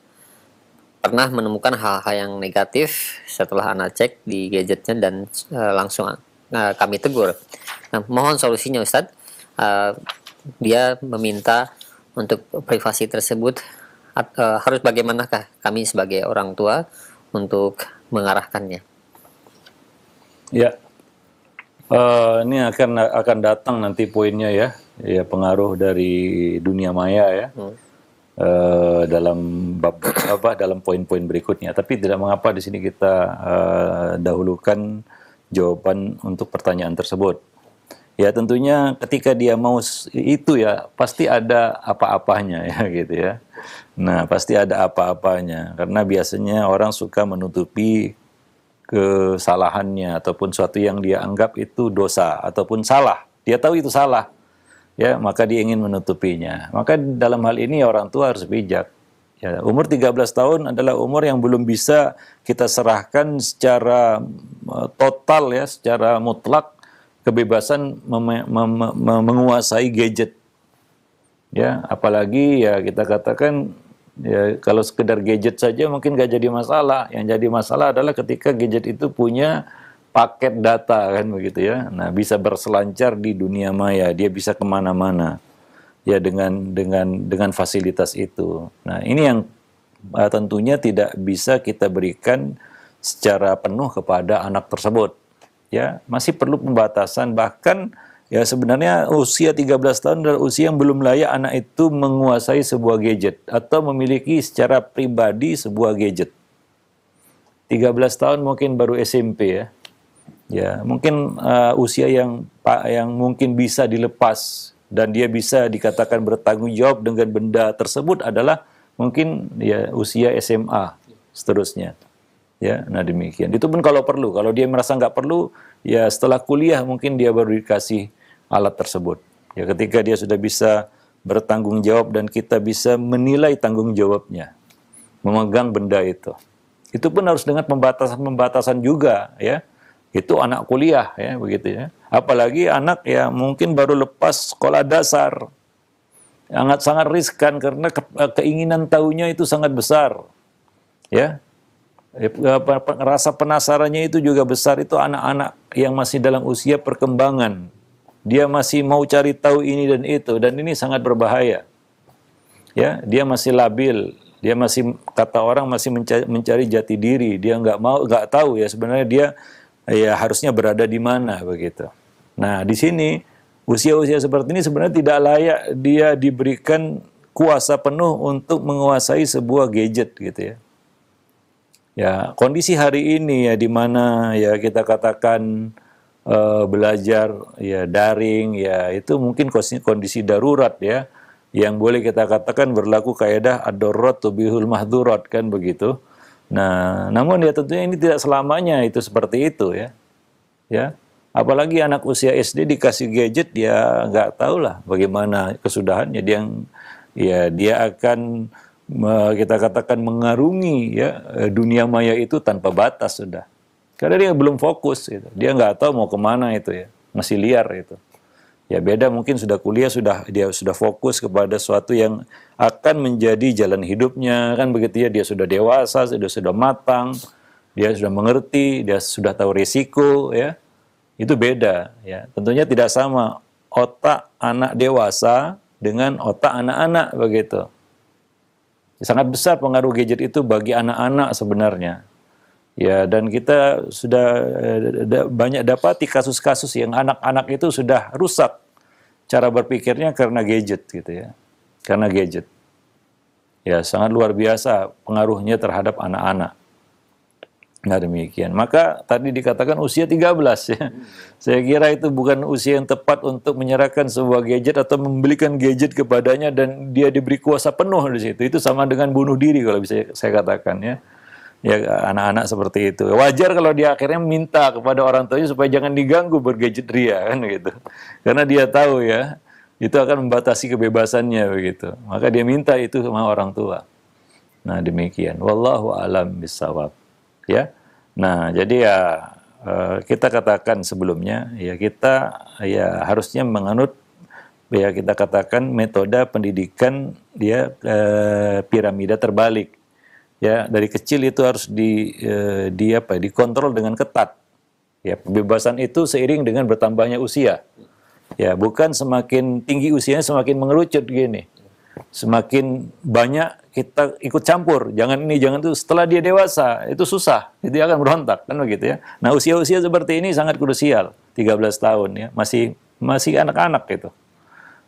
Pernah menemukan hal-hal yang negatif setelah Ana cek di gadgetnya dan langsung kami tegur. Nah, mohon solusinya Ustadz. Dia meminta untuk privasi tersebut, harus bagaimanakah kami sebagai orang tua untuk mengarahkannya? Ya, ini akan datang nanti poinnya ya, pengaruh dari dunia maya ya. Dalam dalam poin-poin berikutnya. Tapi tidak mengapa di sini kita dahulukan jawaban untuk pertanyaan tersebut. Ya tentunya ketika dia mau itu ya pasti ada apa-apanya ya gitu ya. Nah, pasti ada apa-apanya karena biasanya orang suka menutupi kesalahannya ataupun suatu yang dia anggap itu dosa ataupun salah. Dia tahu itu salah, ya, maka dia ingin menutupinya. Maka dalam hal ini orang tua harus bijak. Ya, umur 13 tahun adalah umur yang belum bisa kita serahkan secara total ya, secara mutlak kebebasan menguasai gadget. Ya, apalagi ya kita katakan ya kalau sekedar gadget saja mungkin gak jadi masalah. Yang jadi masalah adalah ketika gadget itu punya paket data kan begitu ya. Nah, bisa berselancar di dunia maya, dia bisa kemana-mana ya dengan fasilitas itu. Nah, ini yang tentunya tidak bisa kita berikan secara penuh kepada anak tersebut. Ya, masih perlu pembatasan, bahkan ya sebenarnya usia 13 tahun adalah usia yang belum layak anak itu menguasai sebuah gadget atau memiliki secara pribadi sebuah gadget. 13 tahun mungkin baru SMP ya. Ya, mungkin usia yang mungkin bisa dilepas dan dia bisa dikatakan bertanggung jawab dengan benda tersebut adalah mungkin ya usia SMA seterusnya. Ya, nah demikian. Itu pun kalau perlu. Kalau dia merasa nggak perlu, ya setelah kuliah mungkin dia baru dikasih alat tersebut. Ya, ketika dia sudah bisa bertanggung jawab dan kita bisa menilai tanggung jawabnya, memegang benda itu. Itu pun harus dengan pembatasan-pembatasan juga, ya. Itu anak kuliah, ya, begitu ya. Apalagi anak ya mungkin baru lepas sekolah dasar, sangat riskan karena keinginan tahunya itu sangat besar, ya. Rasa penasarannya itu juga besar. Itu anak-anak yang masih dalam usia perkembangan, dia masih mau cari tahu ini dan itu, dan ini sangat berbahaya. Ya, dia masih labil, dia masih, kata orang, masih mencari jati diri. Dia nggak tahu ya sebenarnya dia ya harusnya berada di mana begitu. Nah, di sini usia-usia seperti ini sebenarnya tidak layak dia diberikan kuasa penuh untuk menguasai sebuah gadget gitu ya. Ya, kondisi hari ini ya di mana ya kita katakan belajar ya daring ya itu mungkin kondisi darurat ya, yang boleh kita katakan berlaku kaidah ad-darurat tubihul mahdzurat kan begitu. Nah, namun ya tentunya ini tidak selamanya itu seperti itu ya. Ya, apalagi anak usia SD dikasih gadget, dia nggak tahu lah bagaimana kesudahannya. Dia akan kita katakan mengarungi ya dunia maya itu tanpa batas sudah. Karena dia belum fokus gitu. Dia nggak tahu mau kemana itu ya, masih liar itu. Ya beda mungkin sudah kuliah, dia sudah fokus kepada sesuatu yang akan menjadi jalan hidupnya kan begitu ya. Dia sudah dewasa, sudah matang, dia sudah mengerti, dia sudah tahu risiko ya. Itu beda ya. Tentunya tidak sama otak anak dewasa dengan otak anak-anak begitu. Sangat besar pengaruh gadget itu bagi anak-anak sebenarnya. Ya, dan kita sudah banyak dapati kasus-kasus yang anak-anak itu sudah rusak cara berpikirnya karena gadget gitu ya. Karena gadget. Ya, sangat luar biasa pengaruhnya terhadap anak-anak. Nah, demikian. Maka tadi dikatakan usia 13 ya. Saya kira itu bukan usia yang tepat untuk menyerahkan sebuah gadget atau membelikan gadget kepadanya dan dia diberi kuasa penuh di situ. Itu sama dengan bunuh diri kalau bisa saya katakan ya. Ya, anak-anak seperti itu. Wajar kalau dia akhirnya minta kepada orang tuanya supaya jangan diganggu bergadget ria kan gitu. Karena dia tahu ya, itu akan membatasi kebebasannya begitu. Maka dia minta itu sama orang tua. Nah, demikian. Wallahu a'lam bishawab. Ya. Nah, jadi ya kita katakan sebelumnya ya kita ya harusnya menganut ya kita katakan metode pendidikan dia piramida terbalik. Ya, dari kecil itu harus dikontrol dengan ketat. Ya, kebebasan itu seiring dengan bertambahnya usia. Ya, bukan semakin tinggi usianya semakin mengerucut gini. Semakin banyak kita ikut campur, jangan ini, jangan itu. Setelah dia dewasa, itu susah, itu akan berontak, kan begitu ya. Nah, usia-usia seperti ini sangat krusial, 13 tahun ya, masih anak-anak gitu.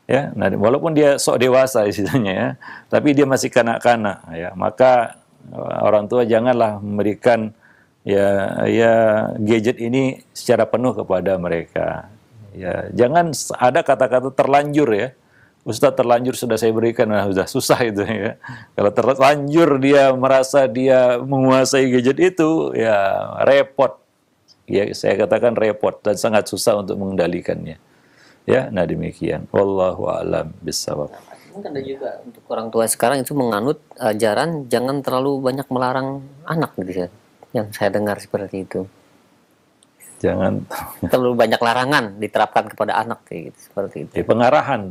Ya, nah walaupun dia sok dewasa istilahnya ya, tapi dia masih kanak-kanak ya. Maka orang tua janganlah memberikan ya gadget ini secara penuh kepada mereka. Ya, jangan ada kata-kata terlanjur ya. Ustadz terlanjur sudah saya berikan, nah sudah susah itu ya. Kalau terlanjur dia merasa dia menguasai gadget itu, ya repot. Ya saya katakan repot dan sangat susah untuk mengendalikannya. Ya, nah demikian. Wallahu a'lam bishawab. Mungkin ada juga untuk orang tua sekarang itu menganut ajaran jangan terlalu banyak melarang anak gitu ya. Yang saya dengar seperti itu. Jangan Terlalu banyak larangan diterapkan kepada anak kayak gitu, seperti itu. pengarahan,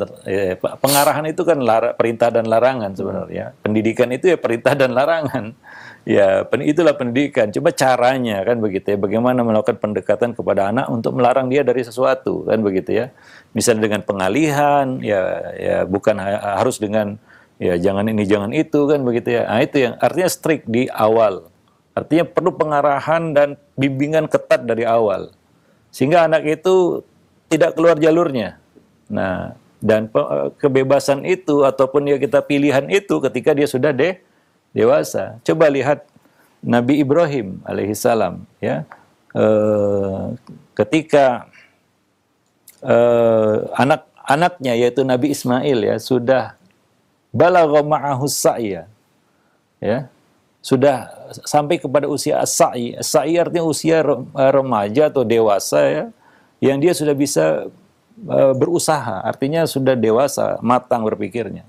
pengarahan itu kan perintah dan larangan sebenarnya. Pendidikan itu ya perintah dan larangan. Ya, itulah pendidikan. Coba caranya kan begitu ya. Bagaimana melakukan pendekatan kepada anak untuk melarang dia dari sesuatu kan begitu ya. Misalnya dengan pengalihan, ya bukan harus dengan ya jangan ini jangan itu kan begitu ya. Nah, itu yang artinya strict di awal. Artinya perlu pengarahan dan bimbingan ketat dari awal. Sehingga anak itu tidak keluar jalurnya. Nah, dan kebebasan itu ataupun ya kita pilihan itu ketika dia sudah dewasa. Coba lihat Nabi Ibrahim alaihissalam ya. Ketika anak-anaknya yaitu Nabi Ismail ya sudah balagha ma'ahu sa'ya ya. Sudah sampai kepada usia as-sa'i. As-sa'i artinya usia remaja atau dewasa ya, yang dia sudah bisa berusaha, artinya sudah dewasa, matang berpikirnya.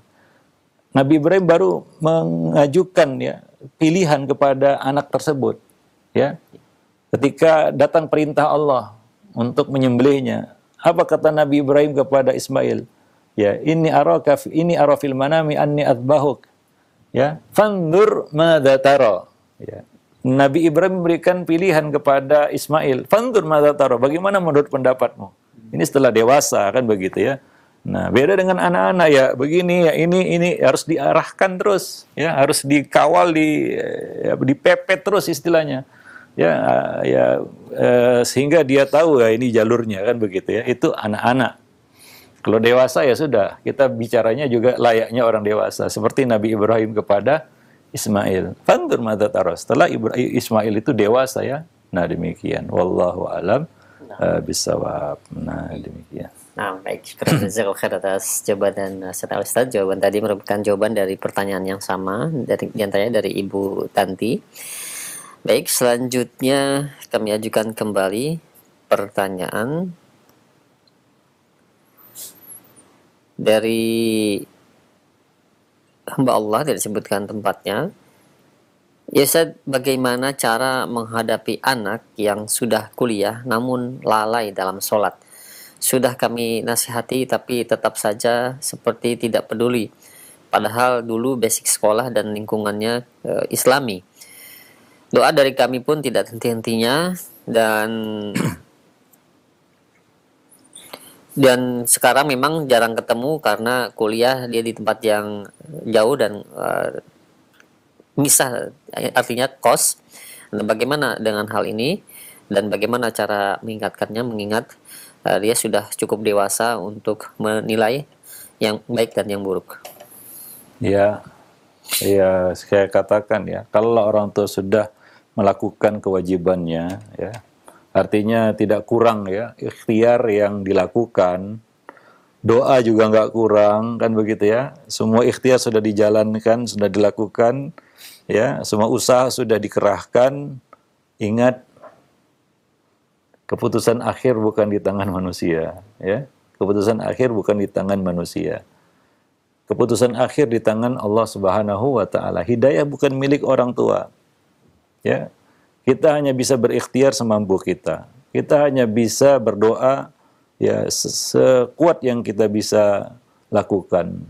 Nabi Ibrahim baru mengajukan ya pilihan kepada anak tersebut ya. Ketika datang perintah Allah untuk menyembelihnya, apa kata Nabi Ibrahim kepada Ismail? Ya, ini arafil manami anni adbahuk. Ya, fandur madza tara. Ya. Nabi Ibrahim memberikan pilihan kepada Ismail, fandur madza tara, bagaimana menurut pendapatmu? Ini setelah dewasa kan begitu ya. Nah, beda dengan anak-anak ya, begini ya, ini harus diarahkan terus, ya, harus dikawal, dipepet terus istilahnya. Sehingga dia tahu ya ini jalurnya kan begitu ya. Itu anak-anak. Kalau dewasa ya sudah, kita bicaranya juga layaknya orang dewasa. Seperti Nabi Ibrahim kepada Ismail. Fandur madza tara. Setelah Ismail itu dewasa ya. Nah demikian. Wallahu a'lam bishawab. Nah demikian. Nah, baik. Jazakallahu khair atas jawaban Ustaz. Jawaban tadi merupakan jawaban dari pertanyaan yang sama yang tanya dari Ibu Tanti. Baik, selanjutnya kami ajukan kembali pertanyaan dari hamba Allah, tidak disebutkan tempatnya. Ya Ustaz, bagaimana cara menghadapi anak yang sudah kuliah namun lalai dalam sholat? Sudah kami nasihati tapi tetap saja seperti tidak peduli. Padahal dulu basic sekolah dan lingkungannya Islami. Doa dari kami pun tidak henti-hentinya dan sekarang memang jarang ketemu karena kuliah dia di tempat yang jauh dan misah, artinya kos. Nah, bagaimana dengan hal ini dan bagaimana cara mengingatkannya, mengingat dia sudah cukup dewasa untuk menilai yang baik dan yang buruk. Ya, saya katakan ya, kalau orang tua sudah melakukan kewajibannya, ya, artinya tidak kurang ya ikhtiar yang dilakukan, doa juga nggak kurang kan begitu ya. Semua ikhtiar sudah dijalankan, sudah dilakukan, ya, semua usaha sudah dikerahkan. Ingat, keputusan akhir bukan di tangan manusia, ya. Keputusan akhir bukan di tangan manusia. Keputusan akhir di tangan Allah Subhanahu wa taala. Hidayah bukan milik orang tua. Ya. Kita hanya bisa berikhtiar semampu kita. Kita hanya bisa berdoa ya sekuat yang kita bisa lakukan.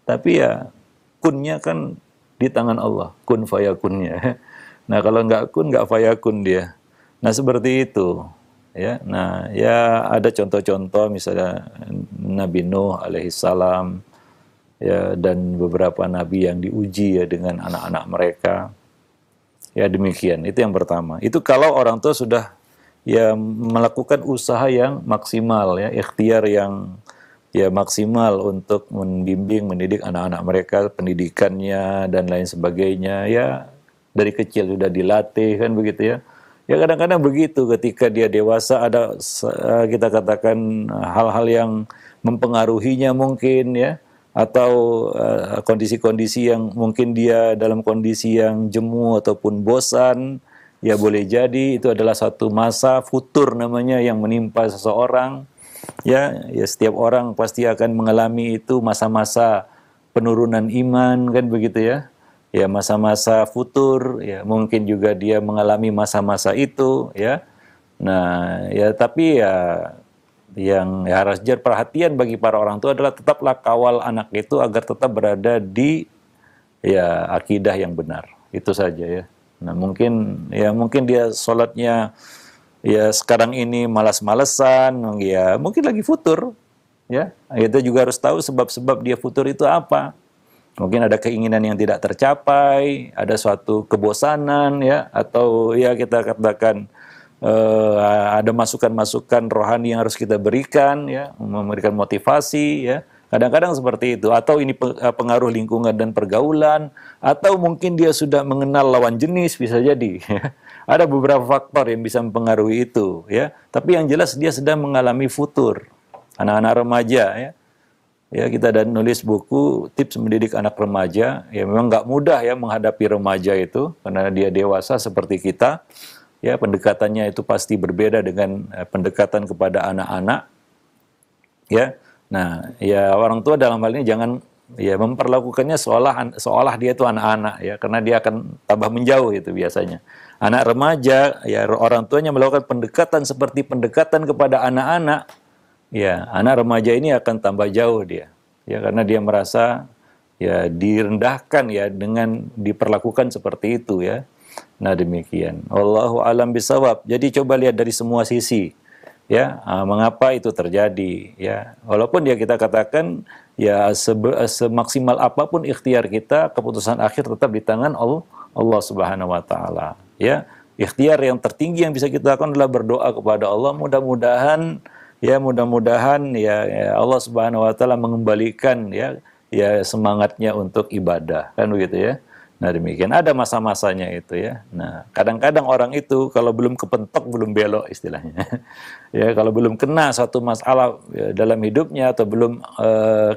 Tapi ya kunnya kan di tangan Allah, kun fayakunnya. Nah, kalau nggak kun, nggak fayakun dia. Nah, seperti itu. Ya, nah, ya ada contoh-contoh misalnya Nabi Nuh alaihissalam, ya, dan beberapa nabi yang diuji ya dengan anak-anak mereka. Ya demikian, itu yang pertama. Itu kalau orang tua sudah ya melakukan usaha yang maksimal, ya, ikhtiar yang ya maksimal untuk membimbing, mendidik anak-anak mereka, pendidikannya dan lain sebagainya. Ya dari kecil sudah dilatih kan begitu ya. Ya kadang-kadang begitu ketika dia dewasa ada kita katakan hal-hal yang mempengaruhinya mungkin ya. atau kondisi-kondisi yang mungkin dia dalam kondisi yang jemu ataupun bosan, ya boleh jadi itu adalah satu masa futur namanya yang menimpa seseorang. Ya, ya setiap orang pasti akan mengalami itu masa-masa penurunan iman kan begitu ya. Ya masa-masa futur, ya mungkin juga dia mengalami masa-masa itu ya. Nah, ya tapi ya yang ya harus jadi perhatian bagi para orang tua adalah tetaplah kawal anak itu agar tetap berada di ya akidah yang benar. Itu saja ya. Nah, mungkin dia sholatnya ya sekarang ini malas-malesan, ya mungkin lagi futur ya. Kita juga harus tahu sebab-sebab dia futur itu apa. Mungkin ada keinginan yang tidak tercapai, ada suatu kebosanan ya, atau ya kita katakan ada masukan-masukan rohani yang harus kita berikan ya, memberikan motivasi ya. Kadang-kadang seperti itu, atau ini pengaruh lingkungan dan pergaulan, atau mungkin dia sudah mengenal lawan jenis, bisa jadi. Ada beberapa faktor yang bisa mempengaruhi itu ya. Tapi yang jelas dia sedang mengalami futur. Anak-anak remaja ya. Ya, kita dan nulis buku tips mendidik anak remaja. Ya memang nggak mudah ya menghadapi remaja itu karena dia dewasa seperti kita. Ya pendekatannya itu pasti berbeda dengan pendekatan kepada anak-anak. Ya, nah ya orang tua dalam hal ini jangan ya memperlakukannya seolah dia itu anak-anak ya karena dia akan tambah menjauh itu biasanya. Anak remaja ya orang tuanya melakukan pendekatan seperti pendekatan kepada anak-anak. Ya, anak remaja ini akan tambah jauh dia. Ya, karena dia merasa ya direndahkan ya dengan diperlakukan seperti itu ya. Nah, demikian. Wallahu alam bisawab. Jadi coba lihat dari semua sisi. Ya, mengapa itu terjadi ya. Walaupun ya kita katakan ya semaksimal apapun ikhtiar kita, keputusan akhir tetap di tangan Allah Subhanahu wa taala. Ya, ikhtiar yang tertinggi yang bisa kita lakukan adalah berdoa kepada Allah, mudah-mudahan ya Allah Subhanahu wa taala mengembalikan ya semangatnya untuk ibadah kan begitu ya. Nah, demikian ada masa-masanya itu ya. Nah, kadang-kadang orang itu kalau belum kepentok belum belok istilahnya. Ya, kalau belum kena suatu masalah ya, dalam hidupnya atau belum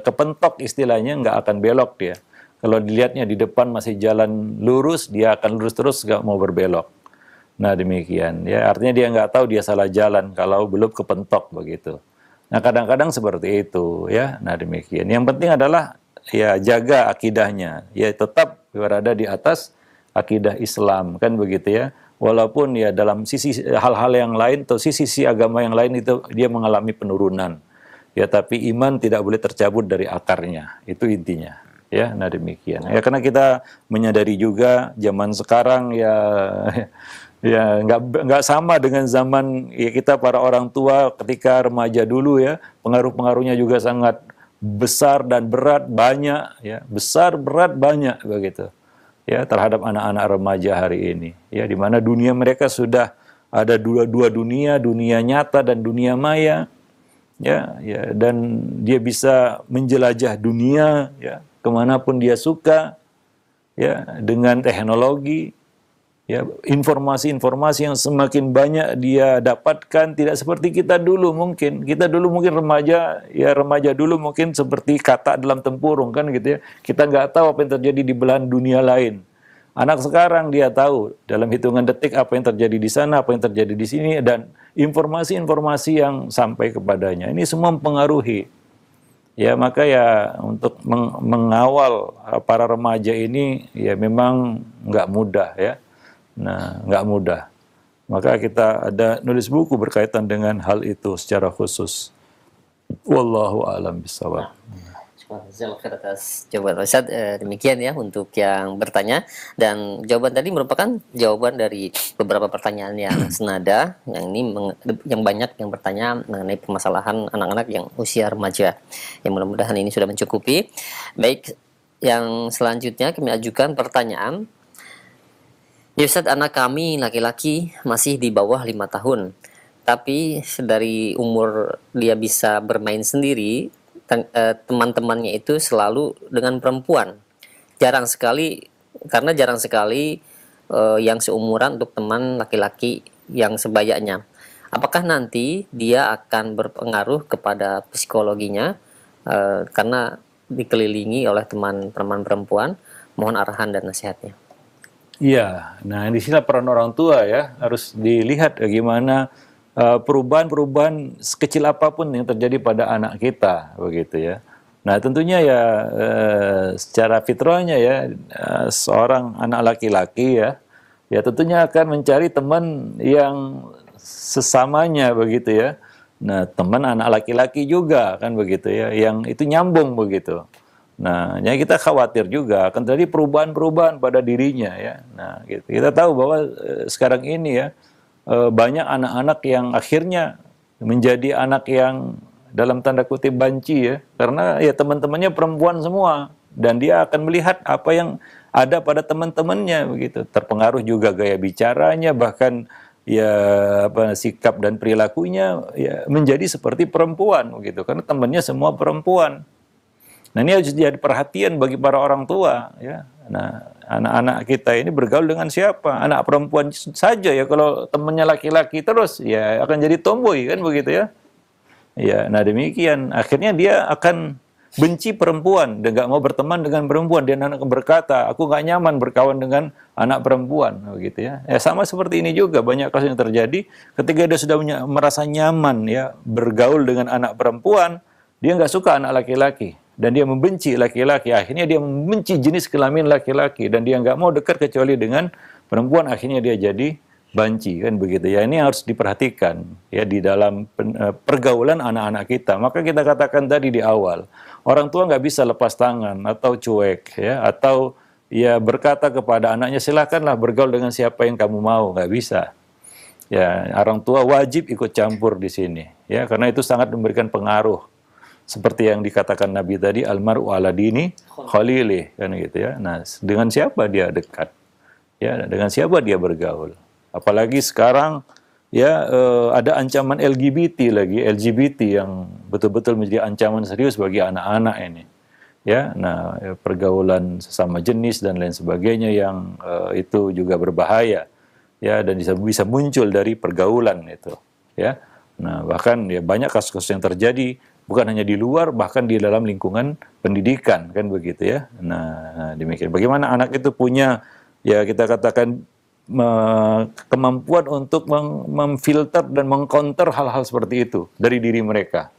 kepentok istilahnya nggak akan belok dia. Kalau dilihatnya di depan masih jalan lurus, dia akan lurus terus nggak mau berbelok. Nah, demikian ya, artinya dia nggak tahu dia salah jalan kalau belum kepentok begitu. Nah, kadang-kadang seperti itu ya. Nah, demikian. Yang penting adalah ya jaga akidahnya, ya tetap berada di atas akidah Islam kan begitu ya. Walaupun ya dalam sisi hal-hal yang lain atau sisi agama yang lain itu dia mengalami penurunan. Ya, tapi iman tidak boleh tercabut dari akarnya. Itu intinya. Ya, nah demikian. Ya, karena kita menyadari juga zaman sekarang ya ya nggak sama dengan zaman ya kita para orang tua ketika remaja dulu ya. Pengaruh-pengaruhnya juga sangat besar dan berat banyak ya, besar berat banyak begitu ya terhadap anak-anak remaja hari ini ya, di mana dunia mereka sudah ada dua dunia nyata dan dunia maya ya dan dia bisa menjelajah dunia ya kemanapun dia suka ya dengan teknologi. Ya, informasi-informasi yang semakin banyak dia dapatkan tidak seperti kita dulu mungkin. Kita dulu mungkin remaja dulu mungkin seperti kata dalam tempurung kan gitu ya. Kita nggak tahu apa yang terjadi di belahan dunia lain. Anak sekarang dia tahu dalam hitungan detik apa yang terjadi di sana, apa yang terjadi di sini dan informasi-informasi yang sampai kepadanya. Ini semua mempengaruhi. Ya, maka ya untuk mengawal para remaja ini ya memang nggak mudah ya. Nah, nggak mudah. Maka kita ada nulis buku berkaitan dengan hal itu secara khusus. Wallahu a'lam bishawab. Atas jawaban Ustaz. Demikian ya untuk yang bertanya, dan jawaban tadi merupakan jawaban dari beberapa pertanyaan yang senada yang banyak yang bertanya mengenai permasalahan anak-anak yang usia remaja. Yang mudah-mudahan ini sudah mencukupi. Baik, yang selanjutnya kami ajukan pertanyaan. Ya Ustaz, anak kami laki-laki masih di bawah 5 tahun. Tapi dari umur dia bisa bermain sendiri, teman-temannya itu selalu dengan perempuan. Jarang sekali yang seumuran untuk teman laki-laki yang sebayanya. Apakah nanti dia akan berpengaruh kepada psikologinya? Karena dikelilingi oleh teman-teman perempuan. Mohon arahan dan nasihatnya. Iya, nah di sini peran orang tua ya harus dilihat bagaimana perubahan-perubahan sekecil apapun yang terjadi pada anak kita, begitu ya. Nah tentunya ya secara fitrahnya ya seorang anak laki-laki ya, ya tentunya akan mencari teman yang sesamanya begitu ya. Nah teman anak laki-laki juga kan begitu ya, yang itu nyambung begitu. Nah, ya kita khawatir juga akan terjadi perubahan-perubahan pada dirinya ya. Nah, gitu. Kita tahu bahwa sekarang ini ya banyak anak-anak yang akhirnya menjadi anak yang dalam tanda kutip banci ya, karena ya teman-temannya perempuan semua dan dia akan melihat apa yang ada pada teman-temannya begitu. Terpengaruh juga gaya bicaranya, bahkan ya apa sikap dan perilakunya ya menjadi seperti perempuan begitu, karena temannya semua perempuan. Nah ini harus jadi perhatian bagi para orang tua ya. Nah anak-anak kita ini bergaul dengan siapa? Anak perempuan saja ya, kalau temannya laki-laki terus ya akan jadi tomboy kan begitu ya. Ya, nah demikian akhirnya dia akan benci perempuan dan nggak mau berteman dengan perempuan. Dia akan berkata, aku nggak nyaman berkawan dengan anak perempuan begitu ya. Ya sama seperti ini juga banyak kasus yang terjadi ketika dia sudah merasa nyaman ya bergaul dengan anak perempuan, dia nggak suka anak laki-laki. Dan dia membenci laki-laki, akhirnya dia membenci jenis kelamin laki-laki, dan dia nggak mau dekat kecuali dengan perempuan, akhirnya dia jadi banci, kan begitu ya. Ini harus diperhatikan ya di dalam pergaulan anak-anak kita. Maka kita katakan tadi di awal, orang tua nggak bisa lepas tangan atau cuek ya, atau ya berkata kepada anaknya silakanlah bergaul dengan siapa yang kamu mau, nggak bisa. Ya, orang tua wajib ikut campur di sini ya, karena itu sangat memberikan pengaruh. Seperti yang dikatakan Nabi tadi, almaru ala dini khalilih, kan gitu ya. Nah, dengan siapa dia dekat? Ya, dengan siapa dia bergaul? Apalagi sekarang ya ada ancaman LGBT lagi, LGBT yang betul-betul menjadi ancaman serius bagi anak-anak ini. Ya, nah pergaulan sesama jenis dan lain sebagainya yang itu juga berbahaya. Ya, dan bisa muncul dari pergaulan itu. Ya. Nah, bahkan ya banyak kasus-kasus yang terjadi bukan hanya di luar, bahkan di dalam lingkungan pendidikan, kan begitu ya. Nah, demikian. Bagaimana anak itu punya, ya kita katakan, kemampuan untuk memfilter dan mengcounter hal-hal seperti itu dari diri mereka.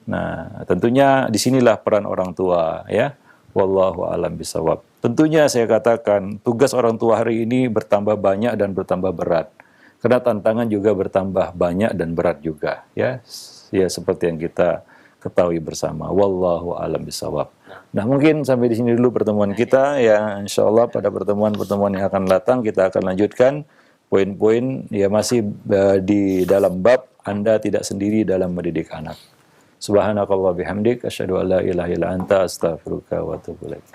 Nah, tentunya disinilah peran orang tua, ya. Wallahu a'lam bishawab. Tentunya saya katakan, tugas orang tua hari ini bertambah banyak dan bertambah berat. Karena tantangan juga bertambah banyak dan berat juga, ya. Ya seperti yang kita ketahui bersama. Wallahu a'lam bishawab. Nah, mungkin sampai di sini dulu pertemuan kita ya. Insya Allah pada pertemuan-pertemuan yang akan datang kita akan lanjutkan poin-poin ya masih di dalam bab Anda tidak sendiri dalam mendidik anak. Subhanakallah bihamdik asyhadu an la ilaha illa anta astaghfiruka wa atubu ilaik.